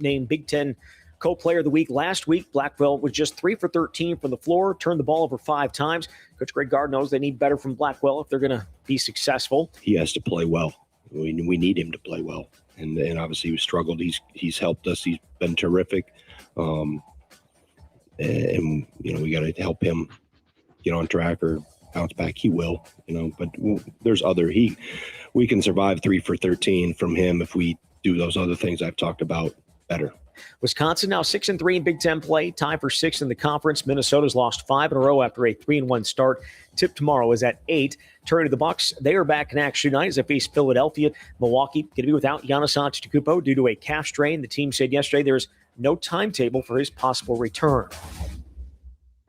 named Big Ten Co-Player of the Week last week. Blackwell was just 3 for 13 from the floor, turned the ball over 5 times. Coach Greg Gard knows they need better from Blackwell if they're going to be successful. He has to play well. We need him to play well. And obviously he struggled. He's helped us. He's been terrific. And we got to help him get on track or bounce back. He will, but there's we can survive 3 for 13 from him if we do those other things I've talked about better. Wisconsin now 6-3 in Big Ten play, tied for 6th in the conference. Minnesota's lost 5 in a row after a 3-1 start. Tip tomorrow is at 8. Turning to the Bucks, they are back in action tonight as they face Philadelphia. Milwaukee going to be without Giannis Antetokounmpo due to a calf strain. The team said yesterday there's no timetable for his possible return.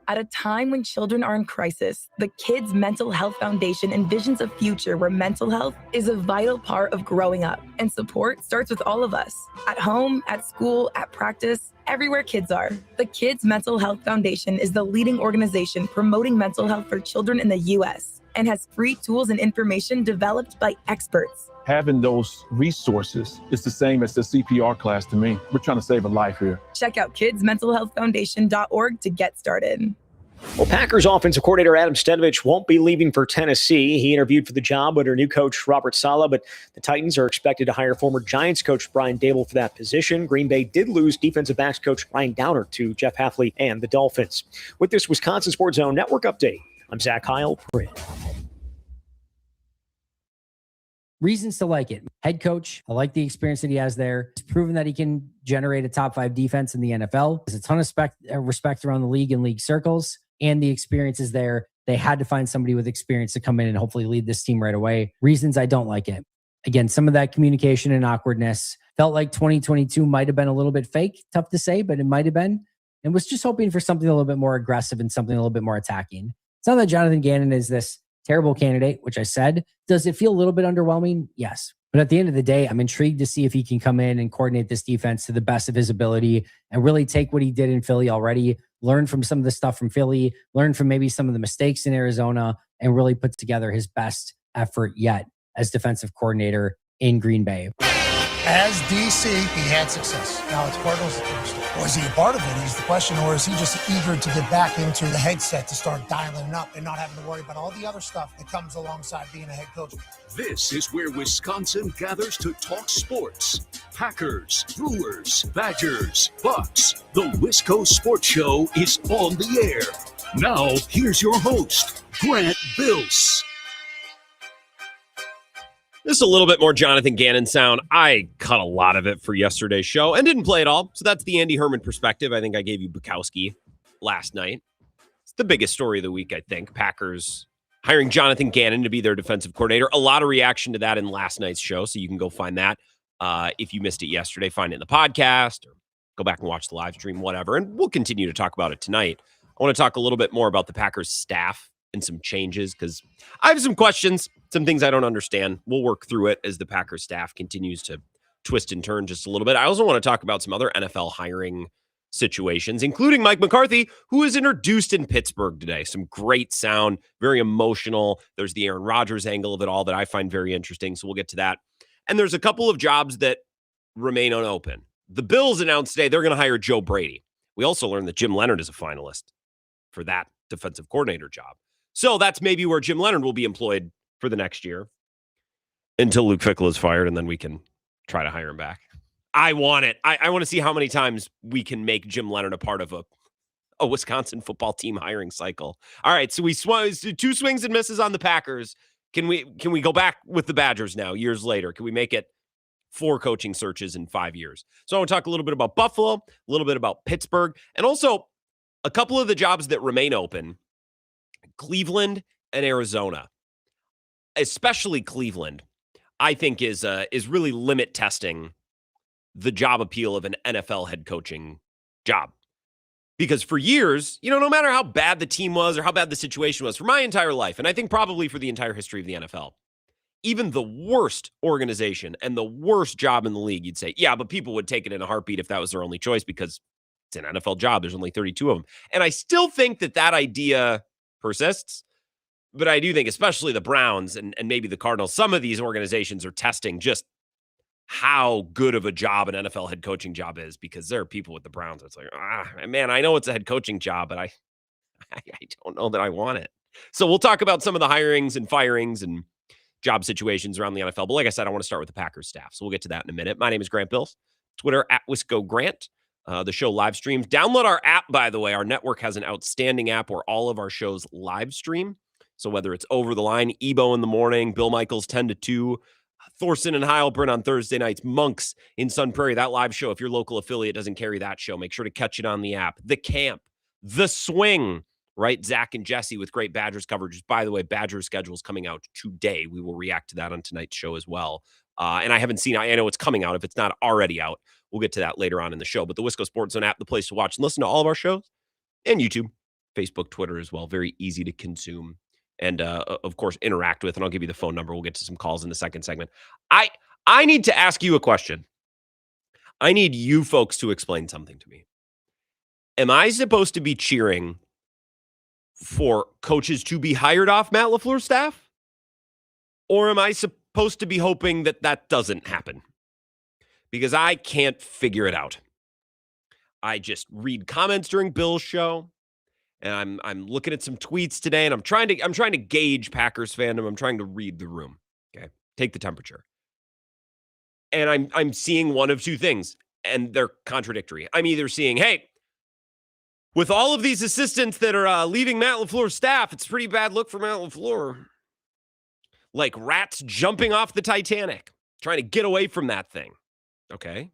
At a time when children are in crisis, the Kids Mental Health Foundation envisions a future where mental health is a vital part of growing up, and support starts with all of us. At home, at school, at practice, everywhere kids are. The Kids Mental Health Foundation is the leading organization promoting mental health for children in the U.S. and has free tools and information developed by experts. Having those resources is the same as the CPR class to me. We're trying to save a life here. Check out kidsmentalhealthfoundation.org to get started. Well, Packers offensive coordinator Adam Stenavich won't be leaving for Tennessee. He interviewed for the job under new coach Robert Saleh, but the Titans are expected to hire former Giants coach Brian Daboll for that position. Green Bay did lose defensive backs coach Ryan Downer to Jeff Hafley and the Dolphins. With this Wisconsin Sports Zone Network update, I'm Zach Heil. Reasons to like it. Head coach, I like the experience that he has there. He's proven that he can generate a top 5 defense in the NFL. There's a ton of respect around the league and league circles, and the experience is there. They had to find somebody with experience to come in and hopefully lead this team right away. Reasons I don't like it. Again, some of that communication and awkwardness. Felt like 2022 might have been a little bit fake. Tough to say, but it might have been. And was just hoping for something a little bit more aggressive and something a little bit more attacking. It's not that Jonathan Gannon is this terrible candidate, which I said. Does it feel a little bit underwhelming? Yes. But at the end of the day, I'm intrigued to see if he can come in and coordinate this defense to the best of his ability and really take what he did in Philly already, learn from some of the stuff from Philly, learn from maybe some of the mistakes in Arizona, and really put together his best effort yet as defensive coordinator in Green Bay. As DC, he had success. Now it's Cardinals. Was he a part of it is the question, or is he just eager to get back into the headset to start dialing it up and not having to worry about all the other stuff that comes alongside being a head coach? This is where Wisconsin gathers to talk sports. Packers, Brewers, Badgers, Bucks. The Wisco Sports Show is on the air. Now, here's your host, Grant Bills. This is a little bit more Jonathan Gannon sound. I cut a lot of it for yesterday's show and didn't play it all. So that's the Andy Herman perspective. I think I gave you Bukowski last night. It's the biggest story of the week, I think. Packers hiring Jonathan Gannon to be their defensive coordinator. A lot of reaction to that in last night's show, so you can go find that. If you missed it yesterday, find it in the podcast or go back and watch the live stream, whatever. And we'll continue to talk about it tonight. I want to talk a little bit more about the Packers staff and some changes because I have some questions, some things I don't understand. We'll work through it as the Packers staff continues to twist and turn just a little bit. I also want to talk about some other NFL hiring situations, including Mike McCarthy, who is introduced in Pittsburgh today. Some great sound, very emotional. There's the Aaron Rodgers angle of it all that I find very interesting, so we'll get to that. And there's a couple of jobs that remain unopened. The Bills announced today they're going to hire Joe Brady. We also learned that Jim Leonard is a finalist for that defensive coordinator job. So that's maybe where Jim Leonard will be employed for the next year until Luke Fickell is fired, and then we can try to hire him back. I want it. I want to see how many times we can make Jim Leonard a part of a Wisconsin football team hiring cycle. All right, so we swung 2 swings and misses on the Packers. Can we go back with the Badgers now, years later? Can we make it 4 coaching searches in 5 years? So I want to talk a little bit about Buffalo, a little bit about Pittsburgh, and also a couple of the jobs that remain open. Cleveland and Arizona, especially Cleveland, I think is really limit testing the job appeal of an NFL head coaching job. Because for years, no matter how bad the team was or how bad the situation was for my entire life, and I think probably for the entire history of the NFL, even the worst organization and the worst job in the league, you'd say, yeah, but people would take it in a heartbeat if that was their only choice because it's an NFL job. There's only 32 of them. And I still think that idea persists, but I do think especially the Browns and maybe the Cardinals, some of these organizations are testing just how good of a job an NFL head coaching job is, because there are people with the Browns that's like, man, I know it's a head coaching job, but I don't know that I want it. So we'll talk about some of the hirings and firings and job situations around the NFL. But like I said, I want to start with the Packers staff. So we'll get to that in a minute. My name is Grant Bills. Twitter at Wisco Grant. The show live streams. Download our app, by the way. Our network has an outstanding app where all of our shows live stream. So whether it's Over the Line, Ebo in the morning, Bill Michaels 10 to 2, Thorson and Heilbrunn on Thursday nights, Monks in Sun Prairie, that live show. If your local affiliate doesn't carry that show, make sure to catch it on the app. The Camp, The Swing, right? Zach and Jesse with great Badgers coverage. By the way, Badgers schedule is coming out today. We will react to that on tonight's show as well. And I haven't seen, I know it's coming out. If it's not already out, we'll get to that later on in the show. But the Wisco Sports Zone app, the place to watch and listen to all of our shows, and YouTube, Facebook, Twitter as well. Very easy to consume and, of course, interact with. And I'll give you the phone number. We'll get to some calls in the second segment. I need to ask you a question. I need you folks to explain something to me. Am I supposed to be cheering for coaches to be hired off Matt LaFleur's staff? Or am I supposed to be hoping that that doesn't happen? Because I can't figure it out. I just read comments during Bill's show, and I'm looking at some tweets today, and I'm trying to gauge Packers fandom. I'm trying to read the room. Okay, take the temperature. And I'm seeing one of two things, and they're contradictory. I'm either seeing, hey, with all of these assistants that are leaving Matt LaFleur's staff, it's a pretty bad look for Matt LaFleur. Like rats jumping off the Titanic, trying to get away from that thing. Okay,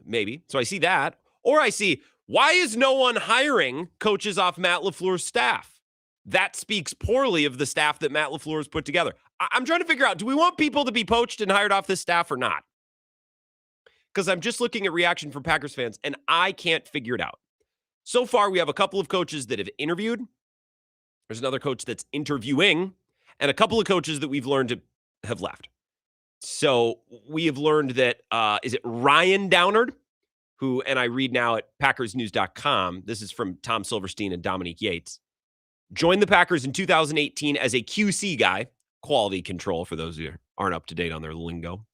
maybe. So I see that. Or I see, why is no one hiring coaches off Matt LaFleur's staff? That speaks poorly of the staff that Matt LaFleur has put together. I'm trying to figure out, do we want people to be poached and hired off this staff or not? Because I'm just looking at reaction from Packers fans, and I can't figure it out. So far, we have a couple of coaches that have interviewed. There's another coach that's interviewing, and a couple of coaches that we've learned to have left. So we have learned that, is it Ryan Downard, who, and I read now at PackersNews.com, this is from Tom Silverstein and Dominique Yates, joined the Packers in 2018 as a QC guy, quality control for those who aren't up to date on their lingo.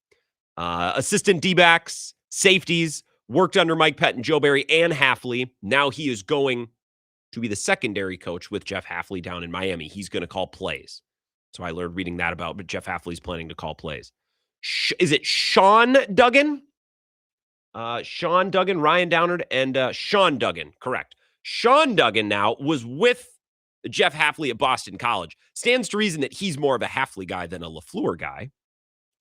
Assistant D-backs, safeties, worked under Mike Pettin, Joe Barry, and Hafley. Now he is going to be the secondary coach with Jeff Hafley down in Miami. He's going to call plays. So I learned reading that about, but Jeff Hafley's planning to call plays. Is it Sean Duggan? Sean Duggan, Ryan Downard, and Sean Duggan. Correct. Sean Duggan now was with Jeff Hafley at Boston College. Stands to reason that he's more of a Hafley guy than a LaFleur guy.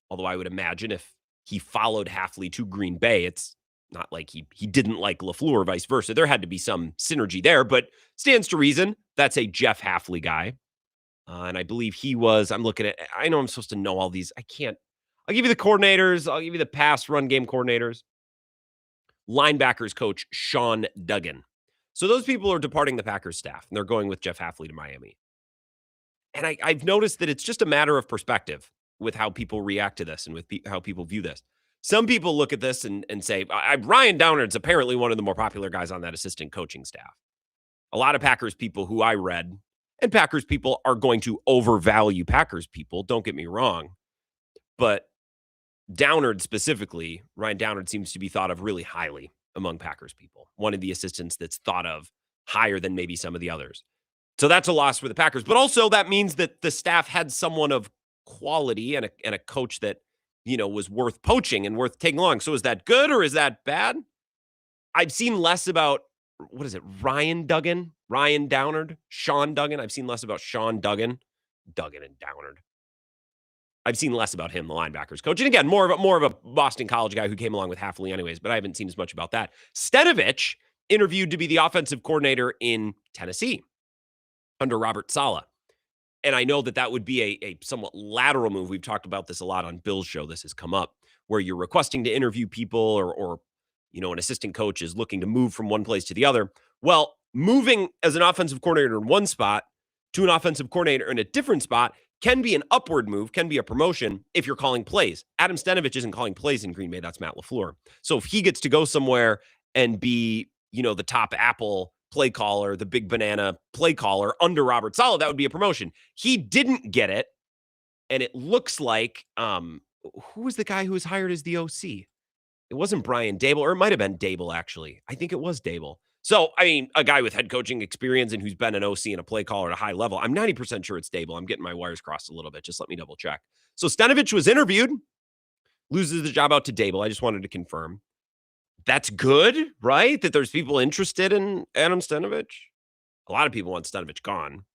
Although I would imagine if he followed Hafley to Green Bay, it's not like he didn't like LaFleur or vice versa. There had to be some synergy there, but stands to reason that's a Jeff Hafley guy. And I believe he was, I'm looking at, I know I'm supposed to know all these. I can't. I'll give you the coordinators. I'll give you the pass run game coordinators. Linebackers coach Sean Duggan. So those people are departing the Packers staff, and they're going with Jeff Hafley to Miami. And I've noticed that it's just a matter of perspective with how people react to this and with how people view this. Some people look at this and say, Ryan Downard's apparently one of the more popular guys on that assistant coaching staff. A lot of Packers people who I read, and Packers people are going to overvalue Packers people, don't get me wrong. But Downard specifically, Ryan Downard seems to be thought of really highly among Packers people. One of the assistants that's thought of higher than maybe some of the others. So that's a loss for the Packers. But also that means that the staff had someone of quality and a coach that, you know, was worth poaching and worth taking along. So is that good or is that bad? I've seen less about, what is it, Ryan Duggan, Ryan Downard, Sean Duggan. I've seen less about Sean Duggan and Downard. I've seen less about him, the linebackers coach. And again, more of a Boston College guy who came along with Hafley anyways, but I haven't seen as much about that. Stenovich interviewed to be the offensive coordinator in Tennessee under Robert Saleh. And I know that would be a somewhat lateral move. We've talked about this a lot on Bill's show. This has come up where you're requesting to interview people or you know, an assistant coach is looking to move from one place to the other. Well, moving as an offensive coordinator in one spot to an offensive coordinator in a different spot can be an upward move, can be a promotion if you're calling plays. Adam Stenovich isn't calling plays in Green Bay. That's Matt LaFleur. So if he gets to go somewhere and be, you know, the top Apple play caller, the big banana play caller under Robert Saleh, that would be a promotion. He didn't get it. And it looks like who was the guy who was hired as the OC? It wasn't Brian Dable, or it might have been Dable, actually. I think it was Dable. So, I mean, a guy with head coaching experience and who's been an OC and a play caller at a high level. I'm 90% sure it's Dable. I'm getting my wires crossed a little bit. Just let me double check. So Stenavich was interviewed, loses the job out to Dable. I just wanted to confirm. That's good, right? That there's people interested in Adam Stenavich. A lot of people want Stenavich gone.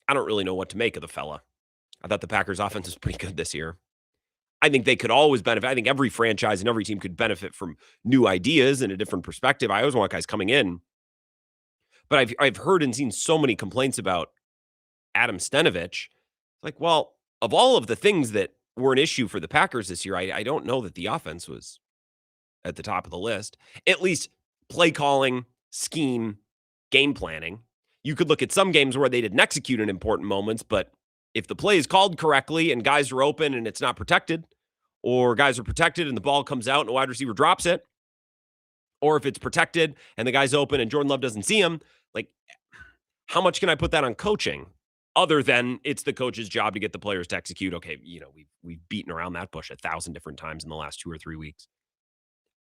I don't really know what to make of the fella. I thought the Packers offense was pretty good this year. I think they could always benefit. I think every franchise and every team could benefit from new ideas and a different perspective. I always want guys coming in. But I've heard and seen so many complaints about Adam Stenavich. Like, well, of all of the things that were an issue for the Packers this year, I don't know that the offense was at the top of the list. At least play calling, scheme, game planning. You could look at some games where they didn't execute in important moments, but if the play is called correctly and guys are open and it's not protected, or guys are protected and the ball comes out and a wide receiver drops it, or if it's protected and the guy's open and Jordan Love doesn't see him, like, how much can I put that on coaching other than it's the coach's job to get the players to execute? Okay, we've beaten around that bush 1,000 different times in the last 2 or 3 weeks.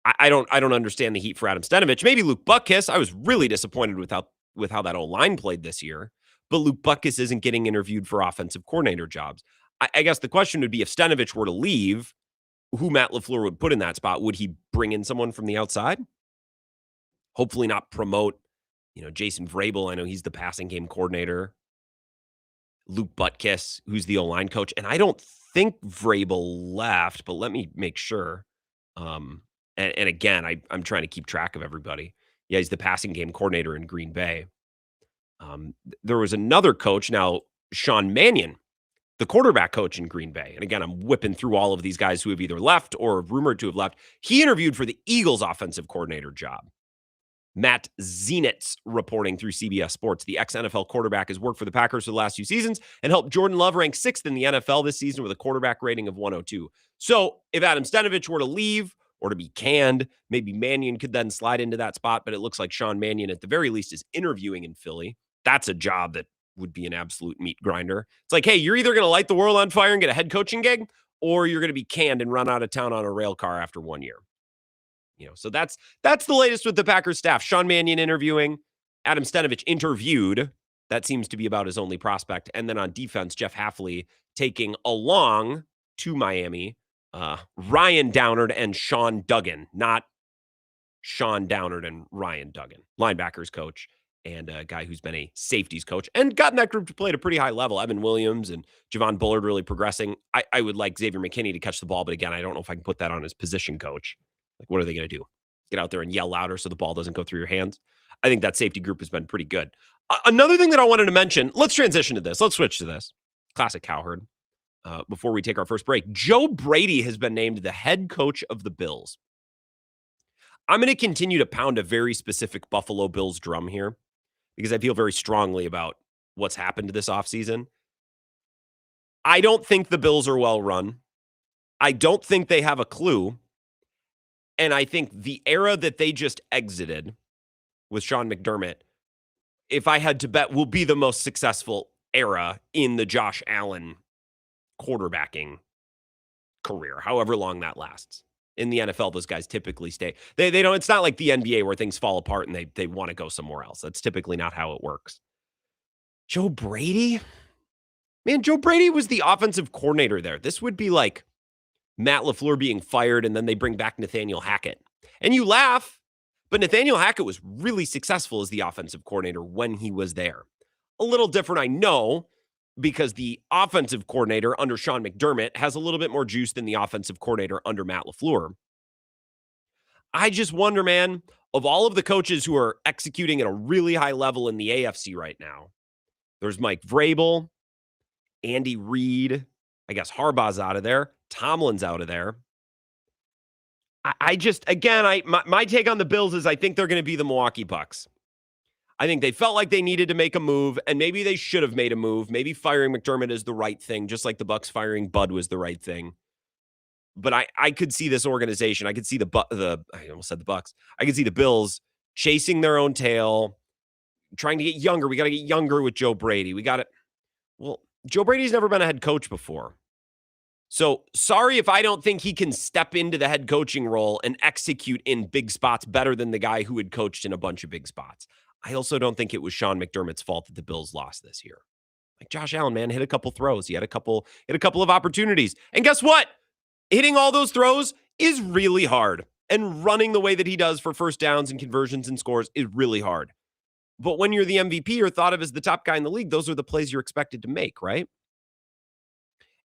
I don't understand the heat for Adam Stenavich. Maybe Luke Butkus. I was really disappointed with how that O-line played this year. But Luke Butkus isn't getting interviewed for offensive coordinator jobs. I guess the question would be, if Stenavich were to leave, who Matt LaFleur would put in that spot. Would he bring in someone from the outside? Hopefully not promote, Jason Vrabel. I know he's the passing game coordinator. Luke Butkus, who's the O-line coach. And I don't think Vrabel left, but let me make sure. And again, I'm trying to keep track of everybody. Yeah, he's the passing game coordinator in Green Bay. There was another coach now, Sean Mannion, the quarterback coach in Green Bay. And again, I'm whipping through all of these guys who have either left or rumored to have left. He interviewed for the Eagles offensive coordinator job. Matt Zenitz reporting through CBS Sports. The ex-NFL quarterback has worked for the Packers for the last few seasons and helped Jordan Love rank 6th in the NFL this season with a quarterback rating of 102. So if Adam Stenavich were to leave or to be canned, maybe Mannion could then slide into that spot. But it looks like Sean Mannion, at the very least, is interviewing in Philly. That's a job that would be an absolute meat grinder. It's like, hey, you're either going to light the world on fire and get a head coaching gig, or you're going to be canned and run out of town on a rail car after 1 year. So that's the latest with the Packers staff. Sean Mannion interviewing, Adam Stenavich interviewed. That seems to be about his only prospect. And then on defense, Jeff Hafley taking along to Miami Ryan Downard and Sean Duggan, not Sean Downard and Ryan Duggan, linebackers coach and a guy who's been a safeties coach and gotten that group to play at a pretty high level. Evan Williams and Javon Bullard really progressing. I would like Xavier McKinney to catch the ball, but again, I don't know if I can put that on his position coach. Like, what are they going to do? Get out there and yell louder so the ball doesn't go through your hands? I think that safety group has been pretty good. Another thing that I wanted to mention, let's transition to this. Let's switch to this. Classic Cowherd. Before we take our first break, Joe Brady has been named the head coach of the Bills. I'm going to continue to pound a very specific Buffalo Bills drum here because I feel very strongly about what's happened this offseason. I don't think the Bills are well run. I don't think they have a clue. And I think the era that they just exited with Sean McDermott, if I had to bet, will be the most successful era in the Josh Allen quarterbacking career, however long that lasts. In the NFL, those guys typically stay. They don't. It's not like the NBA where things fall apart and they want to go somewhere else. That's typically not how it works. Joe Brady? Man, Joe Brady was the offensive coordinator there. This would be like Matt LaFleur being fired and then they bring back Nathaniel Hackett. And you laugh, but Nathaniel Hackett was really successful as the offensive coordinator when he was there. A little different, I know, because the offensive coordinator under Sean McDermott has a little bit more juice than the offensive coordinator under Matt LaFleur. I just wonder, man, of all of the coaches who are executing at a really high level in the AFC right now, there's Mike Vrabel, Andy Reid, I guess Harbaugh's out of there, Tomlin's out of there. I just, again, my take on the Bills is I think they're going to be the Milwaukee Bucks. I think they felt like they needed to make a move, and maybe they should have made a move. Maybe firing McDermott is the right thing, just like the Bucks firing Bud was the right thing. But I could see this organization. I could see I almost said the Bucks. I could see the Bills chasing their own tail, trying to get younger. We got to get younger with Joe Brady. Well, Joe Brady's never been a head coach before. So sorry if I don't think he can step into the head coaching role and execute in big spots better than the guy who had coached in a bunch of big spots. I also don't think it was Sean McDermott's fault that the Bills lost this year. Like Josh Allen, man, hit a couple throws. He had a couple of opportunities. And guess what? Hitting all those throws is really hard. And running the way that he does for first downs and conversions and scores is really hard. But when you're the MVP or thought of as the top guy in the league, those are the plays you're expected to make, right?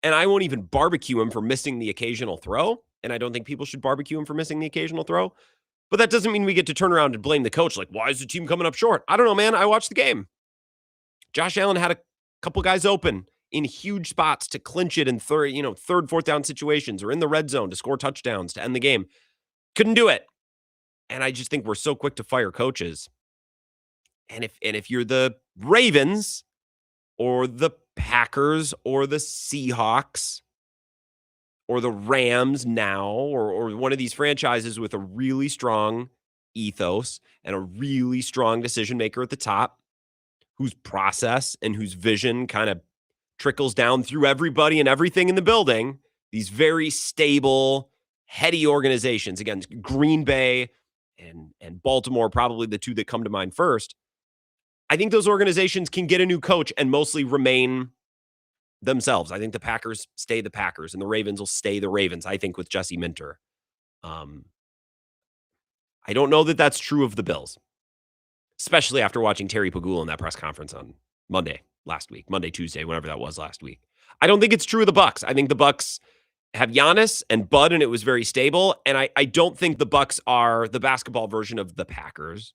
And I won't even barbecue him for missing the occasional throw. And I don't think people should barbecue him for missing the occasional throw. But that doesn't mean we get to turn around and blame the coach. Like, why is the team coming up short? I don't know, man. I watched the game. Josh Allen had a couple guys open in huge spots to clinch it in third, fourth down situations or in the red zone to score touchdowns to end the game. Couldn't do it. And I just think we're so quick to fire coaches. And if you're the Ravens or the Packers or the Seahawks or the Rams now or one of these franchises with a really strong ethos and a really strong decision maker at the top whose process and whose vision kind of trickles down through everybody and everything in the building, these very stable, heady organizations, again, Green Bay and Baltimore, probably the two that come to mind first. I think those organizations can get a new coach and mostly remain themselves. I think the Packers stay the Packers and the Ravens will stay the Ravens, I think, with Jesse Minter. I don't know that that's true of the Bills, especially after watching Terry Pagula in that press conference on Monday, Tuesday, whenever that was last week. I don't think it's true of the Bucs. I think the Bucs have Giannis and Bud, and it was very stable. And I don't think the Bucs are the basketball version of the Packers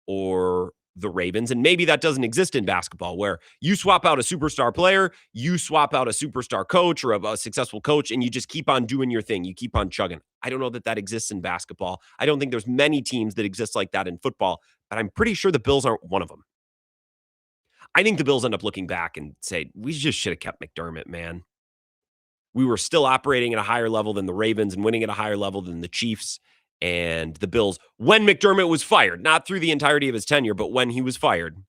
or the Ravens. And maybe that doesn't exist in basketball, where you swap out a superstar player, you swap out a superstar coach or a successful coach, and you just keep on doing your thing. You keep on chugging. I don't know that that exists in basketball. I don't think there's many teams that exist like that in football, but I'm pretty sure the Bills aren't one of them. I think the Bills end up looking back and say, we just should have kept McDermott, man. We were still operating at a higher level than the Ravens and winning at a higher level than the Chiefs and the Bills when McDermott was fired, not through the entirety of his tenure, but when he was fired.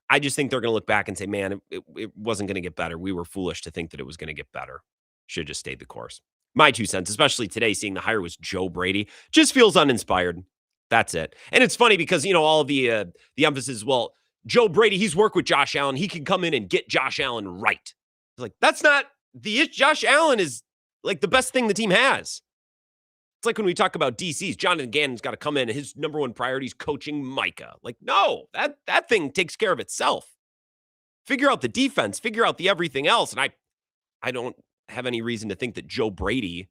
I just think they're going to look back and say, man, it wasn't going to get better. We were foolish to think that it was going to get better. Should have just stayed the course. My 2 cents, especially today, seeing the hire was Joe Brady, just feels uninspired. That's it. And it's funny because, all of the emphasis, well, Joe Brady, he's worked with Josh Allen. He can come in and get Josh Allen right. It's like, that's not the issue. Josh Allen is like the best thing the team has. It's like when we talk about DCs, Jonathan Gannon's got to come in and his number one priority is coaching Micah. Like, no, that thing takes care of itself. Figure out the defense, figure out the everything else. And I don't have any reason to think that Joe Brady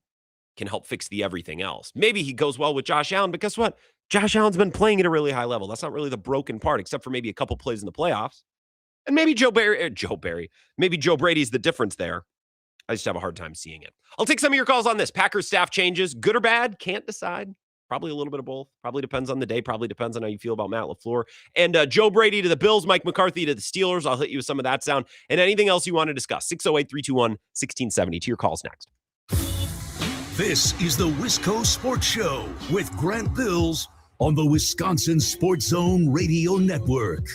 can help fix the everything else. Maybe he goes well with Josh Allen, but guess what? Josh Allen's been playing at a really high level. That's not really the broken part, except for maybe a couple plays in the playoffs. And maybe maybe Joe Brady's the difference there. I just have a hard time seeing it. I'll take some of your calls on this. Packers staff changes, good or bad? Can't decide. Probably a little bit of both. Probably depends on the day. Probably depends on how you feel about Matt LaFleur. And Joe Brady to the Bills, Mike McCarthy to the Steelers. I'll hit you with some of that sound. And anything else you want to discuss. 608-321-1670. To your calls next. This is the Wisco Sports Show with Grant Bills on the Wisconsin Sports Zone Radio Network.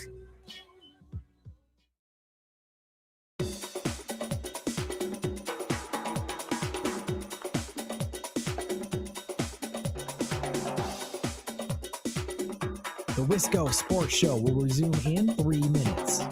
The Wisco Sports Show will resume in 3 minutes.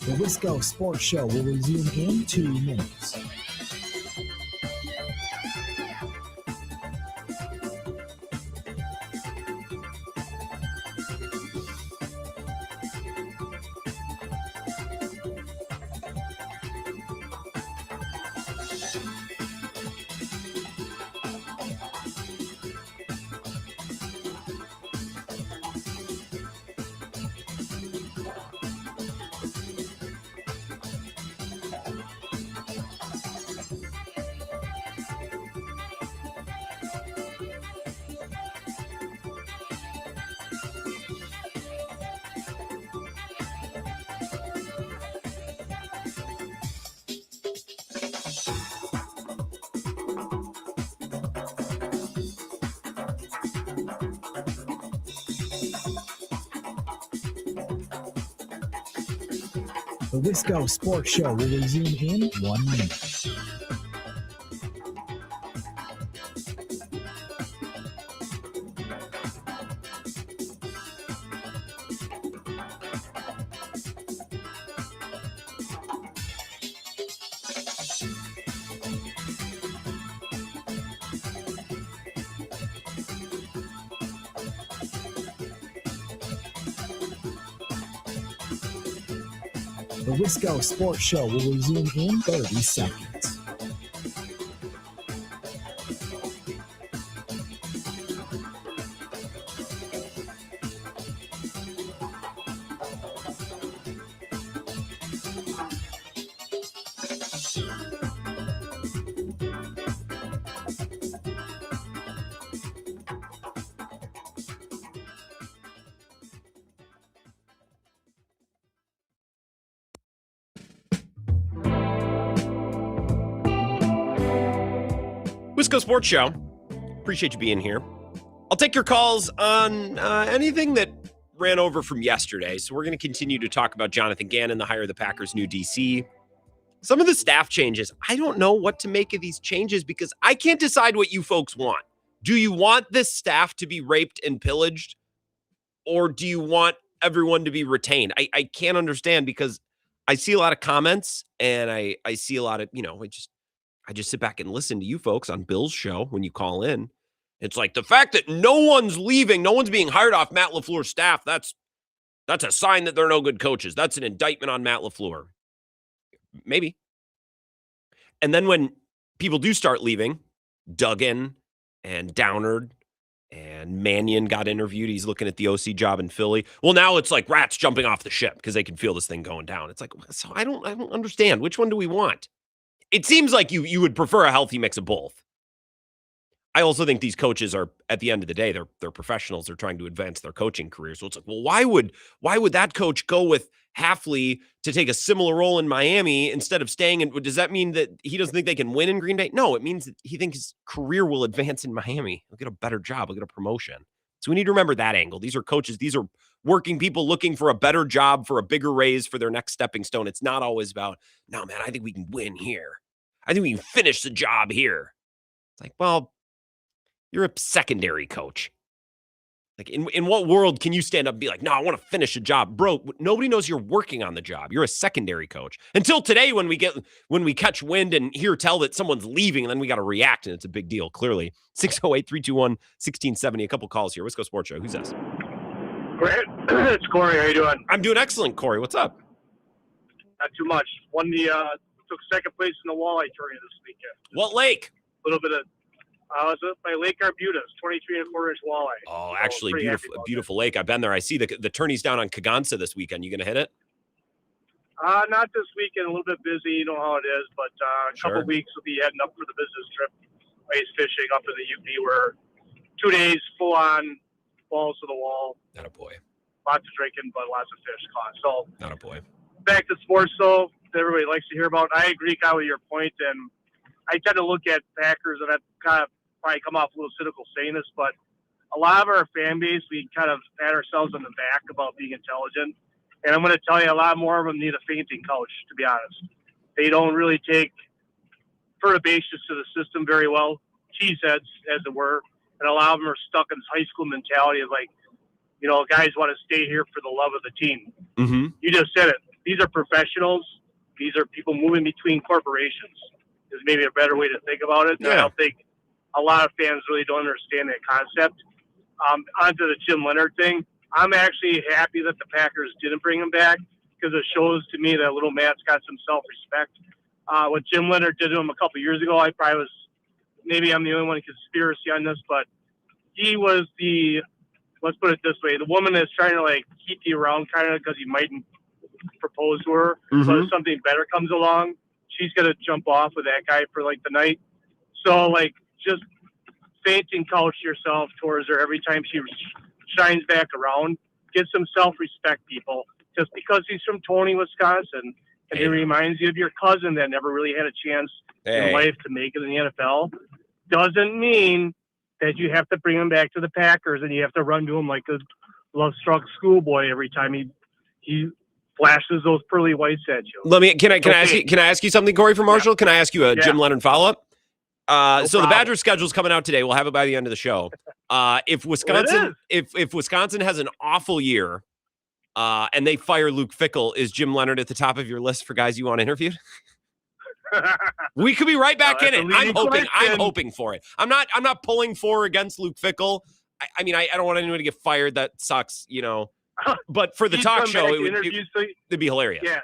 The Wisco Sports Show will resume in 2 minutes. The Wisco Sports Show will resume in 1 minute. The Wisco Sports Show will resume in 30 seconds. Wisco Sports Show. Appreciate you being here. I'll take your calls on anything that ran over from yesterday. So we're going to continue to talk about Jonathan Gannon, the hire of the Packers' new DC. Some of the staff changes. I don't know what to make of these changes because I can't decide what you folks want. Do you want this staff to be raped and pillaged? Or do you want everyone to be retained? I can't understand because I see a lot of comments and I see a lot of, I just sit back and listen to you folks on Bill's show when you call in. It's like the fact that no one's leaving, no one's being hired off Matt LaFleur's staff, that's a sign that they're no good coaches. That's an indictment on Matt LaFleur. Maybe. And then when people do start leaving, Duggan and Downard and Mannion got interviewed. He's looking at the OC job in Philly. Well, now it's like rats jumping off the ship because they can feel this thing going down. It's like, so I don't understand. Which one do we want? It seems like you would prefer a healthy mix of both. I also think these coaches are, at the end of the day, they're professionals. They're trying to advance their coaching career. So it's like, well, why would that coach go with Hafley to take a similar role in Miami instead of staying in? Does that mean that he doesn't think they can win in Green Bay? No, it means that he thinks his career will advance in Miami. He'll get a better job. He'll get a promotion. So we need to remember that angle. These are coaches. These are working people looking for a better job, for a bigger raise, for their next stepping stone. It's not always about, no, man, I think we can win here. I think we can finish the job here. It's like, well, you're a secondary coach. Like, in what world can you stand up and be like, no, I want to finish a job? Bro, nobody knows you're working on the job. You're a secondary coach. Until today when we catch wind and hear tell that someone's leaving, and then we got to react, and it's a big deal, clearly. 608-321-1670. A couple calls here. Wisco Sports Show. Who's this? Great. It's Corey. How you doing? I'm doing excellent, Corey. What's up? Not too much. Took second place in the walleye tournament this weekend. What lake? A little bit of I was up by Lake Arbutus, 23 and a quarter inch walleye. Oh, actually, beautiful lake. I've been there. I see the tourney's down on Kagansa this weekend. You going to hit it? Not this weekend. A little bit busy. You know how it is. But a couple weeks we'll be heading up for the business trip, ice fishing up in the UP. Where 2 days full on balls to the wall. Not a boy. Lots of drinking, but lots of fish caught. So not a boy. Back to sports, though, that everybody likes to hear about. I agree, Kyle, with your point, and I tend to look at Packers, and I've kind of probably come off a little cynical saying this, but a lot of our fan base, we kind of pat ourselves on the back about being intelligent. And I'm going to tell you, a lot more of them need a fainting coach, to be honest. They don't really take perturbations to the system very well, cheeseheads, as it were, and a lot of them are stuck in this high school mentality of like, you know, guys want to stay here for the love of the team. Mm-hmm. You just said it. These are professionals. These are people moving between corporations is maybe a better way to think about it. Yeah. I don't think a lot of fans really don't understand that concept. Onto the Jim Leonard thing, I'm actually happy that the Packers didn't bring him back because it shows to me that little Matt's got some self-respect. What Jim Leonard did to him a couple years ago, I probably was, maybe I'm the only one in conspiracy on this, but he was let's put it this way, the woman that's trying to like keep you around kind of because he mightn't propose to her, but if something better comes along, she's going to jump off with that guy for like the night. So like just fainting couch yourself towards her every time she shines back around. Get some self-respect, people. Just because he's from Tony, Wisconsin, and he reminds you of your cousin that never really had a chance in life to make it in the NFL, doesn't mean that you have to bring him back to the Packers and you have to run to him like a love-struck schoolboy every time he flashes those pearly whites at you. Can I ask you something, Corey from Marshall? Yeah. Can I ask you a Jim Leonard follow-up? So the Badgers schedule's coming out today. We'll have it by the end of the show. If Wisconsin has an awful year and they fire Luke Fickell, is Jim Leonard at the top of your list for guys you want interviewed? We could be right back in it. I'm hoping for it. I'm not pulling for or against Luke Fickell. I mean, I don't want anyone to get fired. That sucks, you know. But for the talk show, it'd be hilarious. Yeah,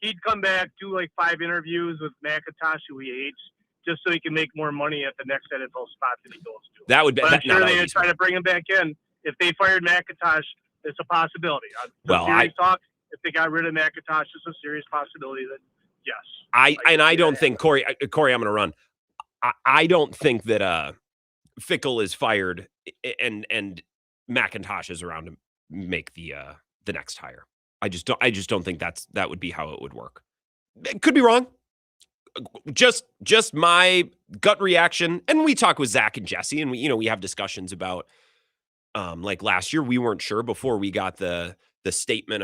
he'd come back, do like 5 interviews with McIntosh, who he hates, just so he can make more money at the next NFL spot that he goes to. That would be. But I'm sure they'd try to bring him back in. If they fired McIntosh, it's a possibility. Talk. If they got rid of McIntosh, it's a serious possibility that yes. I don't think Corey. I'm going to run. I don't think that Fickell is fired and McIntosh is around to make the next hire. I just don't think that would be how it would work. It could be wrong. Just my gut reaction. And we talk with Zach and Jesse, and we have discussions about like last year, we weren't sure before we got the statement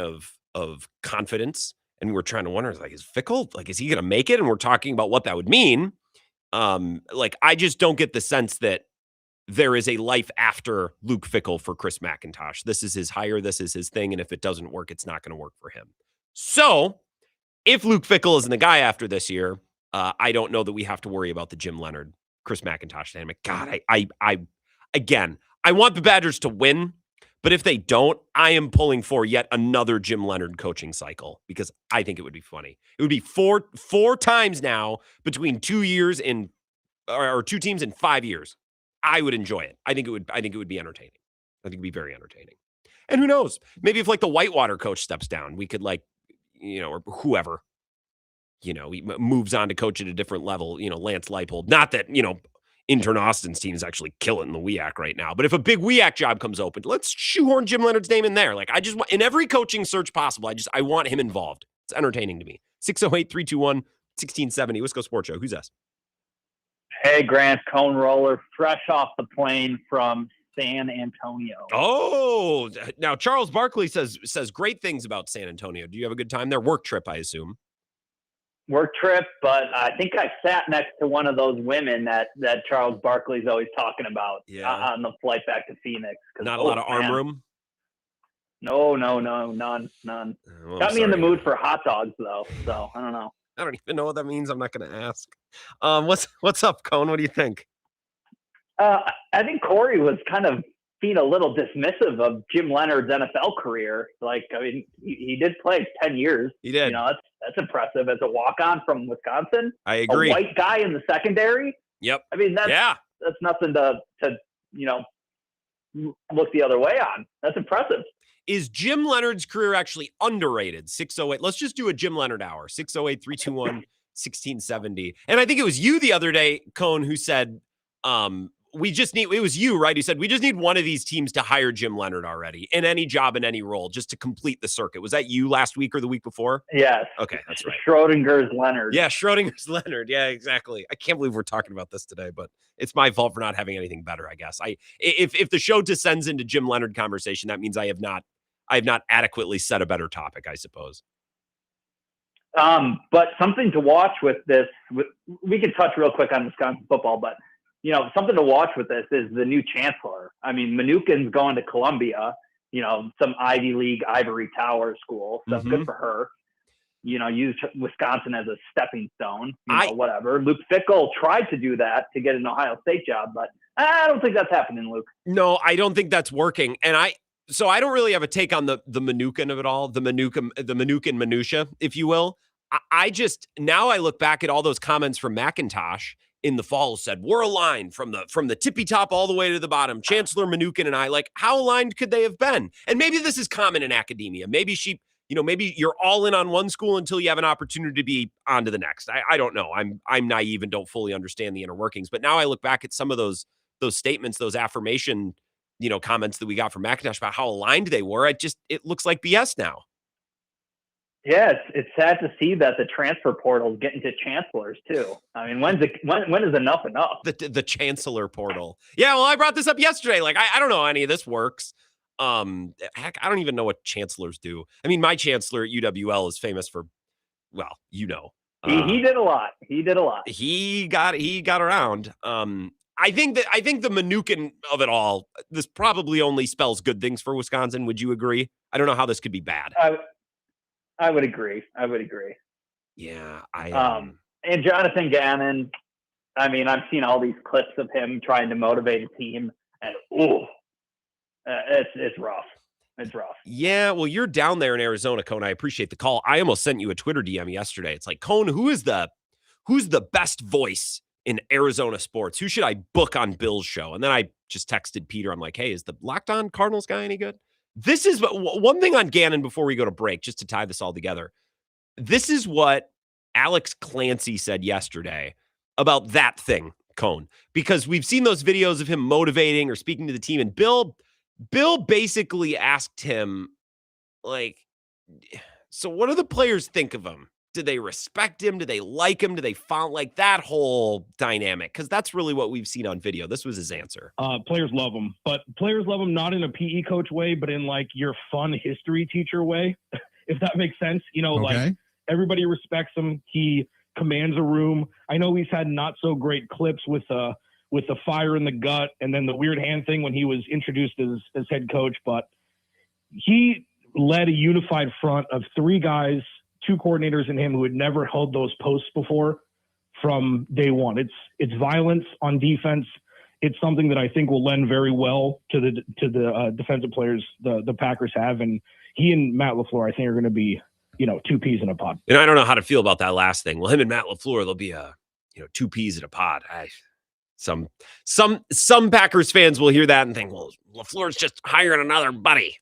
of confidence, and we were trying to wonder, like, is Fickell, like, is he going to make it? And we're talking about what that would mean. Like, I just don't get the sense that there is a life after Luke Fickell for Chris McIntosh. This is his hire. This is his thing. And if it doesn't work, it's not going to work for him. So if Luke Fickell isn't the guy after this year, I don't know that we have to worry about the Jim Leonard, Chris McIntosh dynamic. God, I want the Badgers to win, but if they don't, I am pulling for yet another Jim Leonard coaching cycle because I think it would be funny. It would be four times now between 2 years or 2 teams in 5 years. I would enjoy it. I think it would be entertaining. I think it'd be very entertaining. And who knows? Maybe if like the Whitewater coach steps down, we could or whoever, he moves on to coach at a different level, Lance Leipold. Not that, intern Austin's team is actually killing the WEAC right now. But if a big WEAC job comes open, let's shoehorn Jim Leonard's name in there. Like, I just want, in every coaching search possible, I want him involved. It's entertaining to me. 608-321-1670. Wisco Sports Show. Who's this? Hey, Grant, Cone Roller, fresh off the plane from San Antonio. Oh, now Charles Barkley says great things about San Antonio. Do you have a good time there? Work trip, I assume. Work trip, but I think I sat next to one of those women that Charles Barkley's always talking about on the flight back to Phoenix. Not a lot of arm room? No, none. Well, got me in the mood for hot dogs, though, so I don't know. I don't even know what that means. I'm not going to ask. What's up, Cone? What do you think? I think Corey was kind of being a little dismissive of Jim Leonard's NFL career. Like, I mean, he did play 10 years. He did. That's impressive as a walk-on from Wisconsin. I agree. A white guy in the secondary. Yep. I mean, that's nothing to look the other way on. That's impressive. Is Jim Leonard's career actually underrated? 608. Let's just do a Jim Leonard hour. 608-321-1670. And I think it was you the other day, Cone, who said, it was you, right? Who said, we just need one of these teams to hire Jim Leonard already in any job, in any role, just to complete the circuit. Was that you last week or the week before? Yes. Okay, that's right. Schrodinger's Leonard. Yeah, Schrodinger's Leonard. Yeah, exactly. I can't believe we're talking about this today, but it's my fault for not having anything better, I guess. If the show descends into Jim Leonard conversation, that means I have not adequately set a better topic, I suppose. But something to watch with this, we can touch real quick on Wisconsin football, but something to watch with this is the new chancellor. I mean, Mnuchin's going to Columbia, some Ivy League ivory tower school. So good for her. Use Wisconsin as a stepping stone, whatever. Luke Fickell tried to do that to get an Ohio State job, but I don't think that's happening, Luke. No, I don't think that's working. And so I don't really have a take on the Mnuchin of it all, the Mnuchin minutia, if you will. Now I look back at all those comments from McIntosh in the fall, said we're aligned from the tippy top all the way to the bottom. Chancellor Mnuchin and I, like, how aligned could they have been? And maybe this is common in academia. Maybe maybe you're all in on one school until you have an opportunity to be on to the next. I don't know. I'm naive and don't fully understand the inner workings. But now I look back at some of those statements, those affirmation, comments that we got from McIntosh about how aligned they were. It looks like BS now. Yeah, it's sad to see that the transfer portal is getting to chancellors too. I mean, when is enough? The chancellor portal. Yeah, well, I brought this up yesterday. Like, I don't know how any of this works. Heck, I don't even know what chancellors do. I mean, my chancellor at UWL is famous for, well, he did a lot. He did a lot. He got around. I think the Manukin of it all, this probably only spells good things for Wisconsin. Would you agree? I don't know how this could be bad. I would agree. Yeah, and Jonathan Gannon, I mean, I've seen all these clips of him trying to motivate a team, and it's rough. It's rough. Yeah, well, you're down there in Arizona, Cone. I appreciate the call. I almost sent you a Twitter DM yesterday. It's like, Cone, who's the best voice in Arizona sports? Who should I book on Bill's show? And then I just texted Peter. I'm like, hey, is the Locked On Cardinals guy any good? This is one thing on Gannon before we go to break, just to tie this all together. This is what Alex Clancy said yesterday about that thing, Cone, because we've seen those videos of him motivating or speaking to the team, and Bill basically asked him, like, so what do the players think of him? Do they respect him? Do they like him? Do they find like that whole dynamic? Because that's really what we've seen on video. This was his answer. Players love him, but players love him not in a PE coach way, but in like your fun history teacher way, if that makes sense. Like everybody respects him. He commands a room. I know he's had not so great clips with the fire in the gut and then the weird hand thing when he was introduced as head coach, but he led a unified front of 3 guys, 2 coordinators and him who had never held those posts before from day one. It's violence on defense. It's something that I think will lend very well to the defensive players the Packers have. And he and Matt LaFleur, I think, are going to be, 2 peas in a pod. And I don't know how to feel about that last thing. Well, him and Matt LaFleur, they'll be 2 peas in a pod. Some Packers fans will hear that and think, well, LaFleur's just hiring another buddy.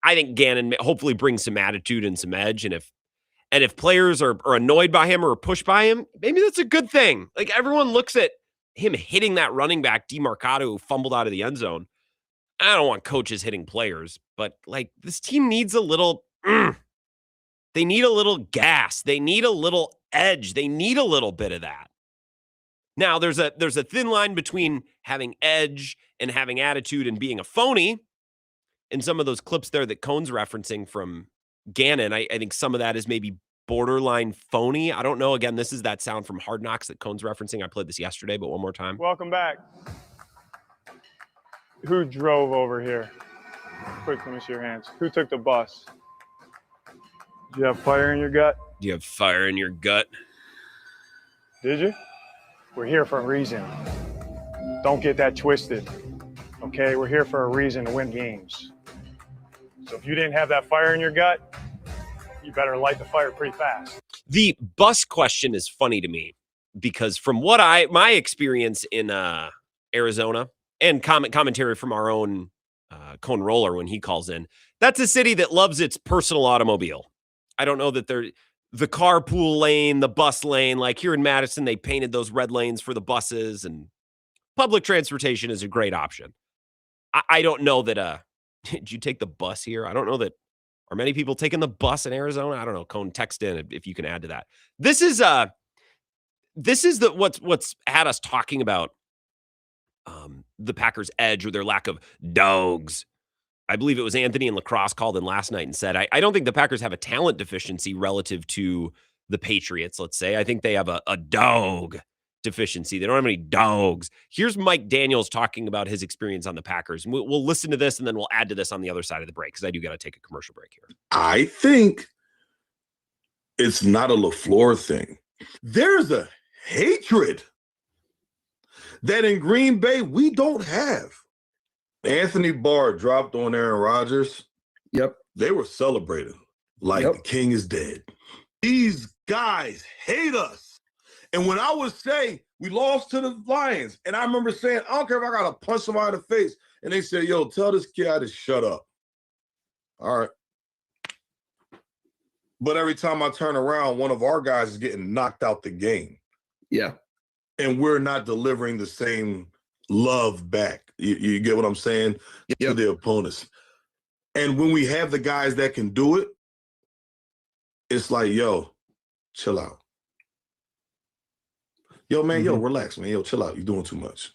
I think Gannon hopefully brings some attitude and some edge. And if players are annoyed by him or pushed by him, maybe that's a good thing. Like, everyone looks at him hitting that running back, DeMarcado, who fumbled out of the end zone. I don't want coaches hitting players, but like, this team needs a little, they need a little gas. They need a little edge. They need a little bit of that. Now, there's a thin line between having edge and having attitude and being a phony. And some of those clips there that Cone's referencing from Gannon, I think some of that is maybe borderline phony. I don't know. Again, this is that sound from Hard Knocks that Cone's referencing. I played this yesterday, but one more time. Welcome back. Who drove over here? Quick, let me see your hands. Who took the bus? Do you have fire in your gut? Do you have fire in your gut? Did you? We're here for a reason. Don't get that twisted. Okay, we're here for a reason to win games. So if you didn't have that fire in your gut, you better light the fire pretty fast. The bus question is funny to me because from what my experience in Arizona and commentary from our own Cone Roller when he calls in, that's a city that loves its personal automobile. I don't know that they're the carpool lane, the bus lane, like here in Madison, they painted those red lanes for the buses, and public transportation is a great option. I don't know that, did you take the bus here? I don't know that, are many people taking the bus in Arizona? I don't know. Cone, text in if you can add to that. This is what's had us talking about the Packers' edge or their lack of dogs. I believe it was Anthony and Lacrosse called in last night and said, I don't think the Packers have a talent deficiency relative to the Patriots, let's say. I think they have a dog deficiency. They don't have any dogs. Here's Mike Daniels talking about his experience on the Packers. We'll listen to this, and then we'll add to this on the other side of the break, because I do got to take a commercial break here. I think it's not a LaFleur thing. There's a hatred that in Green Bay we don't have. Anthony Barr dropped on Aaron Rodgers. Yep. They were celebrating like the king is dead. These guys hate us. And when I would say we lost to the Lions, and I remember saying, I don't care if I got to punch somebody in the face, and they said, yo, tell this guy to shut up. All right. But every time I turn around, one of our guys is getting knocked out the game. Yeah. And we're not delivering the same love back. You get what I'm saying? To the opponents. And when we have the guys that can do it, it's like, yo, chill out. Yo, man, yo, relax, man. Yo, chill out. You're doing too much.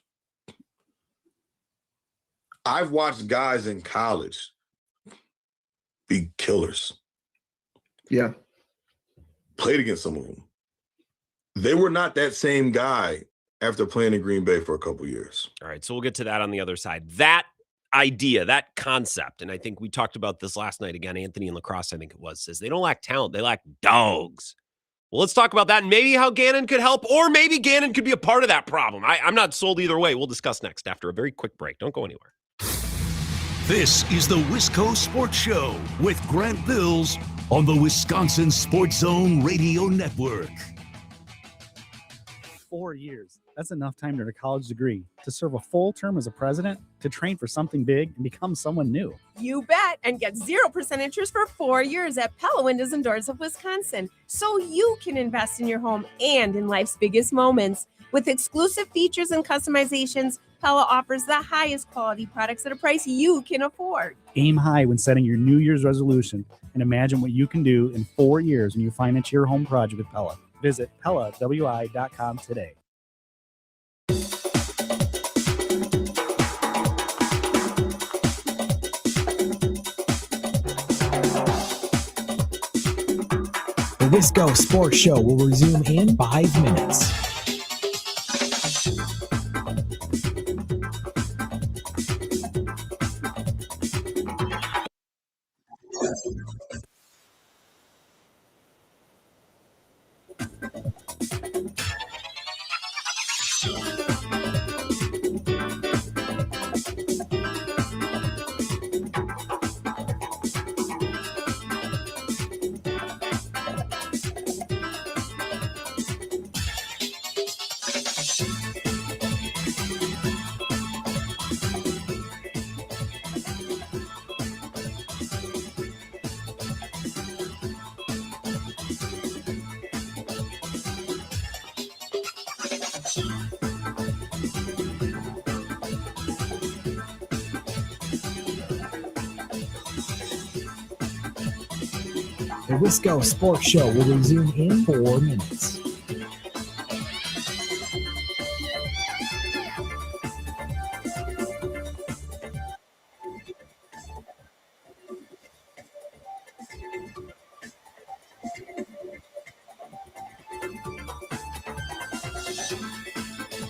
I've watched guys in college be killers. Yeah. Played against some of them. They were not that same guy after playing in Green Bay for a couple years. All right, so we'll get to that on the other side. That idea, that concept, and I think we talked about this last night again, Anthony in Lacrosse, I think it was, says they don't lack talent, they lack dogs. Well, let's talk about that and maybe how Gannon could help, or maybe Gannon could be a part of that problem. I'm not sold either way. We'll discuss next after a very quick break. Don't go anywhere. This is the Wisco Sports Show with Grant Bills on the Wisconsin Sports Zone Radio Network. 4 years. That's enough time to earn a college degree, to serve a full term as a president, to train for something big and become someone new. You bet, and get 0% interest for 4 years at Pella Windows and Doors of Wisconsin, so you can invest in your home and in life's biggest moments. With exclusive features and customizations, Pella offers the highest quality products at a price you can afford. Aim high when setting your New Year's resolution and imagine what you can do in 4 years when you finance your home project with Pella. Visit PellaWI.com today. The Wisco Sports Show will resume in 5 minutes. The Wisco Sports Show will resume in 4 minutes. The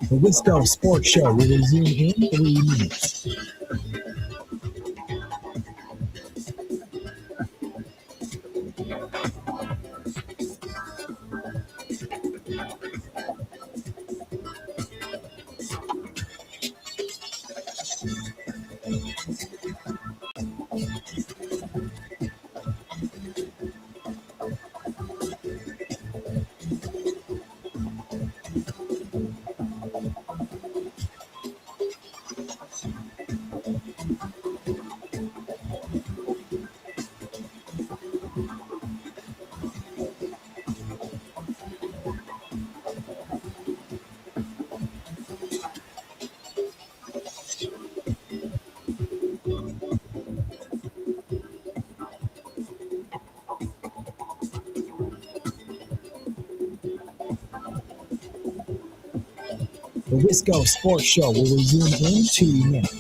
Wisco Sports Show will resume in 3 minutes. The Wisco Sports Show will resume in 2 minutes.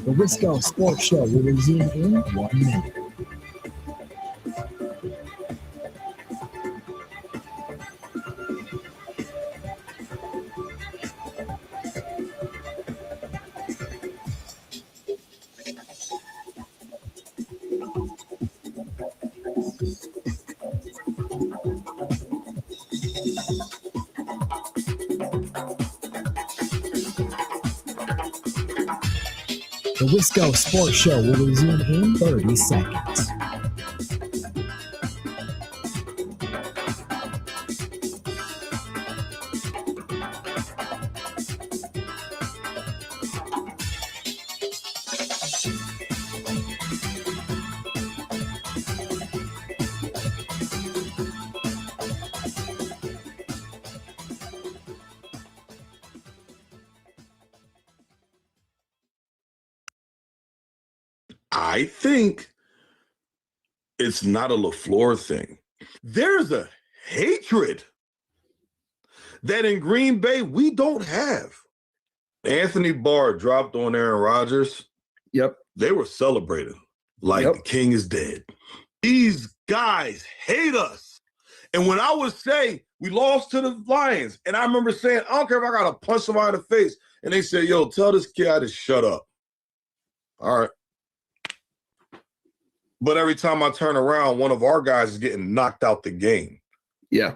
The Wisco Sports Show will resume in 1 minute. The Wisco Sports Show will resume in 30 seconds. I think it's not a LaFleur thing. There's a hatred that in Green Bay we don't have. Anthony Barr dropped on Aaron Rodgers. Yep. They were celebrating like the king is dead. These guys hate us. And when I would say we lost to the Lions, and I remember saying, I don't care if I got to punch somebody in the face. And they said, yo, tell this kid to shut up. All right. But every time I turn around, one of our guys is getting knocked out the game. Yeah.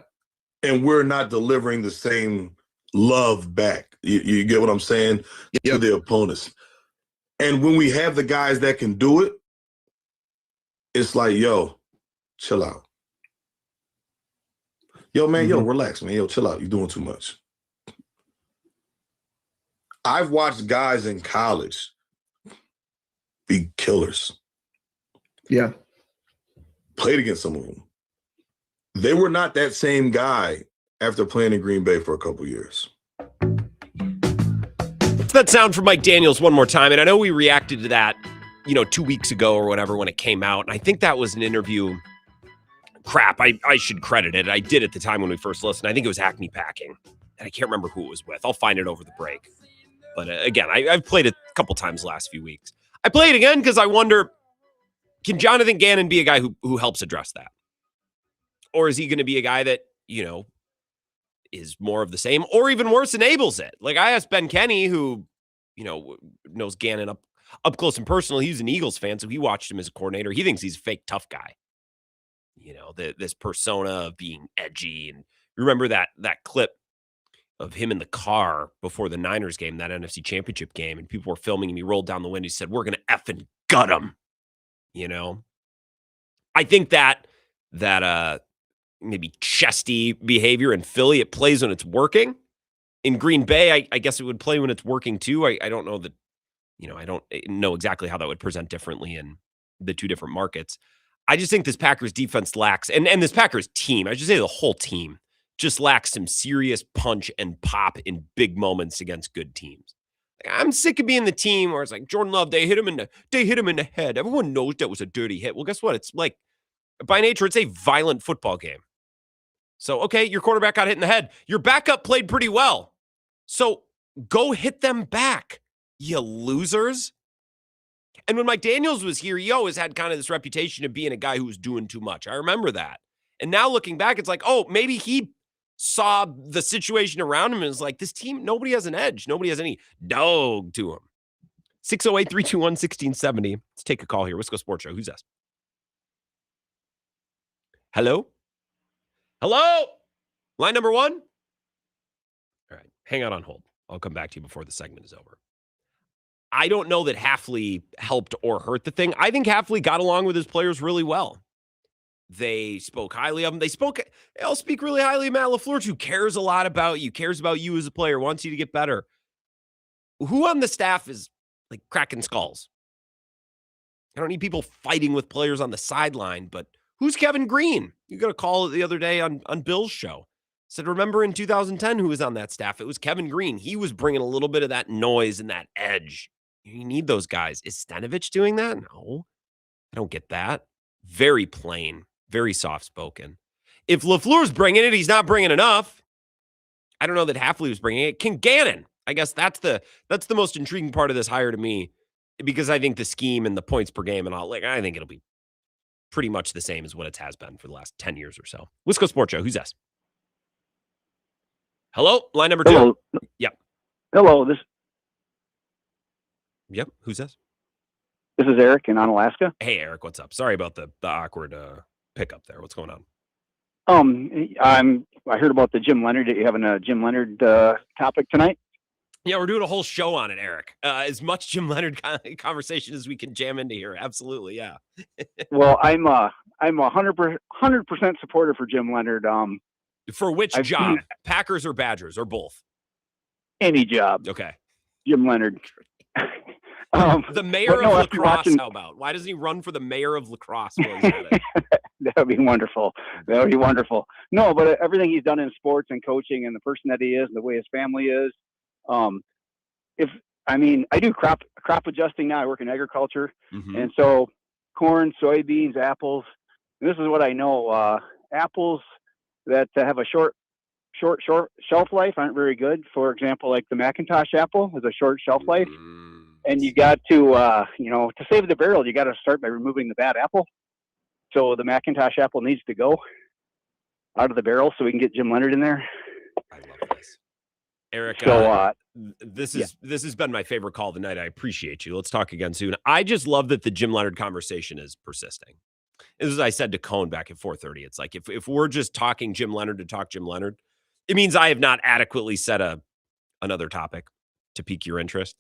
And we're not delivering the same love back. You get what I'm saying? To the opponents. And when we have the guys that can do it, it's like, yo, chill out. Yo, man, yo, relax, man. Yo, chill out. You're doing too much. I've watched guys in college be killers. Yeah. Played against some of them. They were not that same guy after playing in Green Bay for a couple years. What's that sound from Mike Daniels one more time? And I know we reacted to that, 2 weeks ago or whatever when it came out. And I think that was an interview. Crap, I should credit it. I did at the time when we first listened. I think it was Hackney Packing. And I can't remember who it was with. I'll find it over the break. But again, I've played it a couple times the last few weeks. I play it again because I wonder, can Jonathan Gannon be a guy who helps address that? Or is he going to be a guy that, is more of the same or even worse, enables it? Like I asked Ben Kenny, who, knows Gannon up close and personal. He's an Eagles fan, so he watched him as a coordinator. He thinks he's a fake tough guy. This persona of being edgy. And remember that clip of him in the car before the Niners game, that NFC Championship game, and people were filming him. He rolled down the window. He said, "We're going to effing gut him." I think that maybe chesty behavior in Philly, it plays when it's working. In Green Bay, I guess it would play when it's working too. I don't know that, I don't know exactly how that would present differently in the two different markets. I just think this Packers defense lacks, and this Packers team, I should say the whole team, just lacks some serious punch and pop in big moments against good teams. I'm sick of being the team where it's like Jordan Love, they hit him in the head. Everyone knows that was a dirty hit. Well, guess what? It's like, by nature, it's a violent football game. So, okay, your quarterback got hit in the head. Your backup played pretty well. So go hit them back, you losers. And when Mike Daniels was here, he always had kind of this reputation of being a guy who was doing too much. I remember that. And now looking back, it's like, oh, maybe he saw the situation around him and was like, this team, nobody has an edge. Nobody has any dog to him. 608-321-1670. Let's take a call here. Wisco Sports Show. Who's this? Hello? Hello? Line number 1? All right. Hang on hold. I'll come back to you before the segment is over. I don't know that Hafley helped or hurt the thing. I think Hafley got along with his players really well. They spoke highly of him. They'll speak really highly of Matt LaFleur, who cares a lot about you, cares about you as a player, wants you to get better. Who on the staff is like cracking skulls? I don't need people fighting with players on the sideline, but who's Kevin Green? You got a call the other day on Bill's show. Said, remember in 2010 who was on that staff? It was Kevin Green. He was bringing a little bit of that noise and that edge. You need those guys. Is Stenavich doing that? No, I don't get that. Very plain, very soft-spoken. If LaFleur's bringing it, he's not bringing enough. I don't know that Hafley was bringing it. Can Gannon? I guess that's the most intriguing part of this hire to me. because I think the scheme and the points per game and all, like, I think it'll be pretty much the same as what it has been for the last 10 years or so. Wisco Sports Show. Who's this? Hello, line number 2. Hello. Yep. Hello. Yep. Who's this? This is Eric in Onalaska. Hey, Eric. What's up? Sorry about the awkward pickup there. What's going on? I heard about the Jim Leonard. Are you having a Jim Leonard topic tonight? Yeah, we're doing a whole show on it, Eric. As much Jim Leonard conversation as we can jam into here. Absolutely, yeah. Well, I'm a 100% supporter for Jim Leonard. For which job? Packers or Badgers or both? Any job. Okay. Jim Leonard. The mayor of La Crosse, how about? Why doesn't he run for the mayor of La Crosse? That would be wonderful. That would be wonderful. No, but everything he's done in sports and coaching and the person that he is and the way his family is. I do crop adjusting now. I work in agriculture. Mm-hmm. And so corn, soybeans, apples. And this is what I know. Apples that have a short shelf life aren't very good. For example, like the Macintosh apple has a short shelf life. And you got to, to save the barrel, you got to start by removing the bad apple. So the Macintosh apple needs to go out of the barrel so we can get Jim Leonard in there. I love this. Eric, so, this has been my favorite call of the night. I appreciate you. Let's talk again soon. I just love that the Jim Leonard conversation is persisting. As I said to Cone back at 4:30, it's like if we're just talking Jim Leonard to talk Jim Leonard, it means I have not adequately set another topic to pique your interest.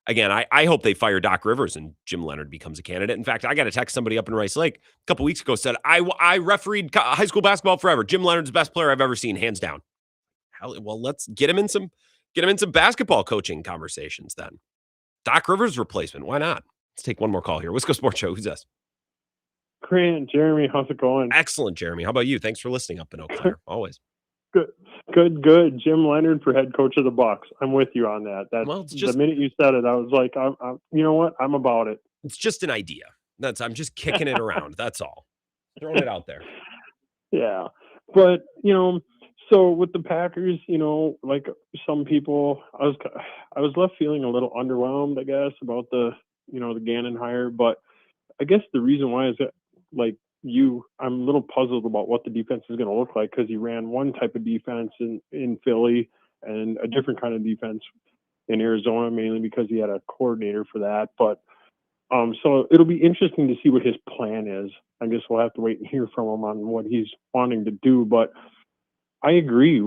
Again, I hope they fire Doc Rivers and Jim Leonard becomes a candidate. In fact, I got to text somebody up in Rice Lake a couple weeks ago, said, I refereed high school basketball forever. Jim Leonard's the best player I've ever seen, hands down. Well, let's get him in some basketball coaching conversations then. Doc Rivers replacement, why not? Let's take one more call here. Wisco Sports Show, who's this? Grant, Jeremy, how's it going? Excellent, Jeremy. How about you? Thanks for listening up in Eau Claire, always. Good. Jim Leonard for head coach of the Bucks. I'm with you on that. The minute you said it, I was like, I'm you know what? I'm about it. It's just an idea. I'm just kicking it around. That's all. Throwing it out there. Yeah. But, so with the Packers, like some people, I was left feeling a little underwhelmed, I guess, about the Gannon hire. But I guess the reason why is that, like, I'm a little puzzled about what the defense is going to look like because he ran one type of defense in Philly and a different kind of defense in Arizona, mainly because he had a coordinator for that. But so it'll be interesting to see what his plan is. I guess we'll have to wait and hear from him on what he's wanting to do. But I agree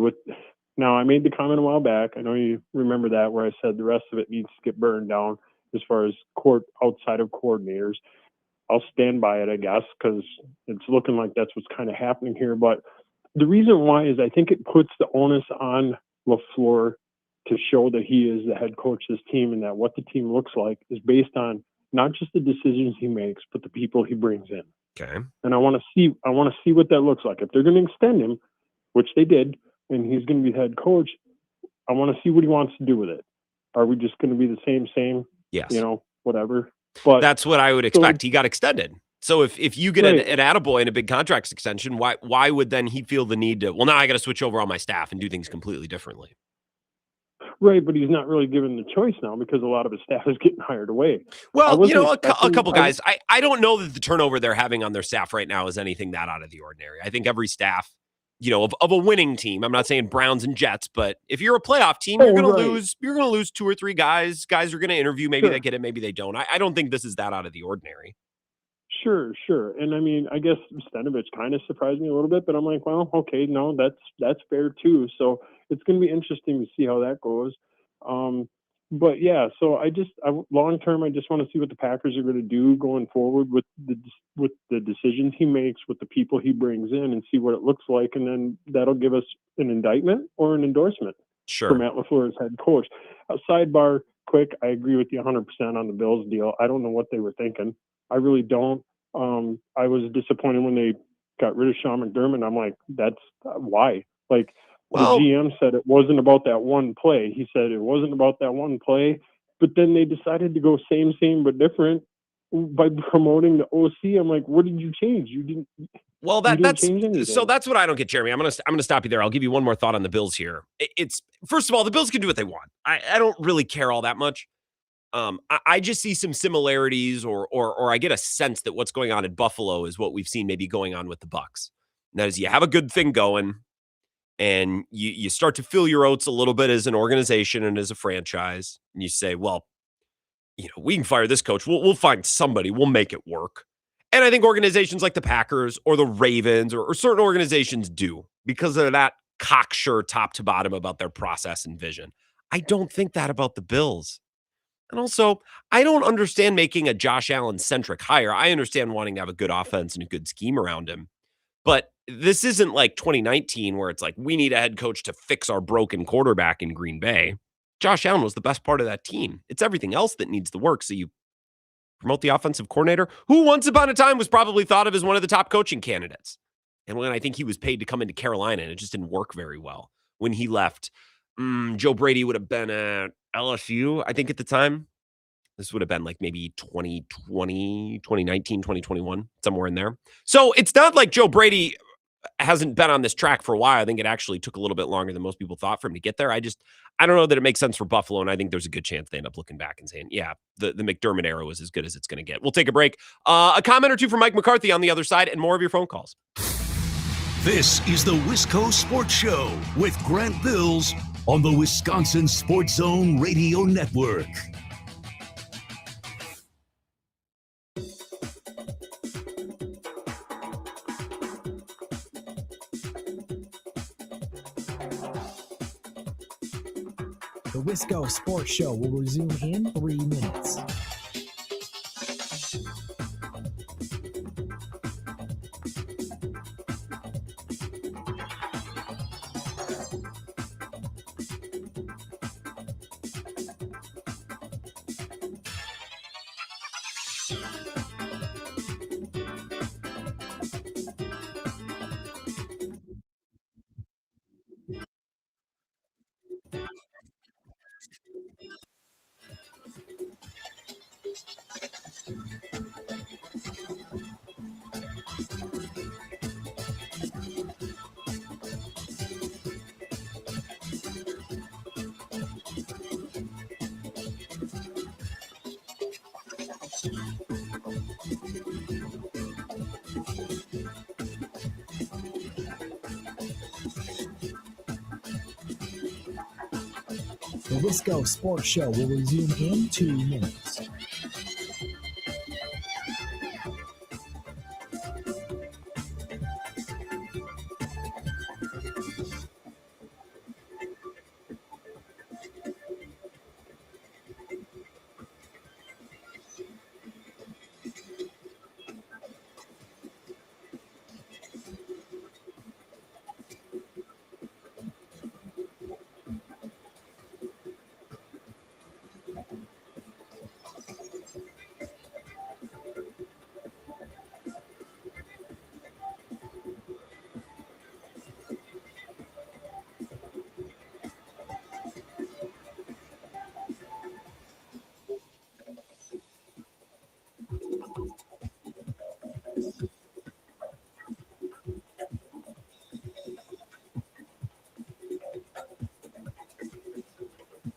now I made the comment a while back. I know you remember that where I said the rest of it needs to get burned down as far as outside of coordinators. I'll stand by it, I guess, because it's looking like that's what's kind of happening here. But the reason why is I think it puts the onus on LaFleur to show that he is the head coach of this team and that what the team looks like is based on not just the decisions he makes, but the people he brings in. Okay. And I want to see what that looks like. If they're going to extend him, which they did, and he's going to be the head coach, I want to see what he wants to do with it. Are we just going to be the same? Yes. Whatever. But that's what I would expect. He got extended. So if you get an attaboy and a big contract extension, why would then he feel the need to, now I got to switch over on my staff and do things completely differently? Right, but he's not really given the choice now because a lot of his staff is getting hired away. Well, a couple guys. I don't know that the turnover they're having on their staff right now is anything that out of the ordinary. I think every staff, of a winning team. I'm not saying Browns and Jets, but if you're a playoff team, you're going to lose. You're going to lose 2 or 3 guys. Guys are going to interview. Maybe they get it. Maybe they don't. I don't think this is that out of the ordinary. Sure. And I mean, I guess Stanovich kind of surprised me a little bit, but I'm like, well, okay, no, that's fair too. So it's going to be interesting to see how that goes. But yeah, so long term, I just want to see what the Packers are going to do going forward with the decisions he makes, with the people he brings in, and see what it looks like, and then that'll give us an indictment or an endorsement for Matt LaFleur as head coach. Sidebar, quick, I agree with you 100% on the Bills deal. I don't know what they were thinking. I really don't. I was disappointed when they got rid of Sean McDermott. I'm like, that's why. Like, the GM said it wasn't about that one play. He said it wasn't about that one play, but then they decided to go same but different by promoting the OC. I'm like, what did you change? You didn't. Well, that's what I don't get, Jeremy. I'm gonna stop you there. I'll give you one more thought on the Bills here. It's first of all, the Bills can do what they want. I don't really care all that much. I just see some similarities, or I get a sense that what's going on in Buffalo is what we've seen maybe going on with the Bucs. And that is, you have a good thing going, and you start to fill your oats a little bit as an organization and as a franchise, and you say, well, we can fire this coach. We'll find somebody. We'll make it work. And I think organizations like the Packers or the Ravens or certain organizations do, because they're that cocksure top to bottom about their process and vision. I don't think that about the Bills. And also, I don't understand making a Josh Allen-centric hire. I understand wanting to have a good offense and a good scheme around him. But this isn't like 2019 where it's like, we need a head coach to fix our broken quarterback in Green Bay. Josh Allen was the best part of that team. It's everything else that needs the work. So you promote the offensive coordinator, who once upon a time was probably thought of as one of the top coaching candidates. And when I think he was paid to come into Carolina, and it just didn't work very well. When he left, Joe Brady would have been at LSU, I think at the time. This would have been like maybe 2020, 2019, 2021, somewhere in there. So it's not like Joe Brady hasn't been on this track for a while. I think it actually took a little bit longer than most people thought for him to get there. I don't know that it makes sense for Buffalo, and I think there's a good chance they end up looking back and saying, yeah, the McDermott era was as good as it's going to get. We'll take a break. A comment or two from Mike McCarthy on the other side, and more of your phone calls. This is the Wisco Sports Show with Grant Bills on the Wisconsin Sports Zone Radio Network. The Wisco Sports Show will resume in 3 minutes. The Wisco Sports Show will resume in 2 minutes.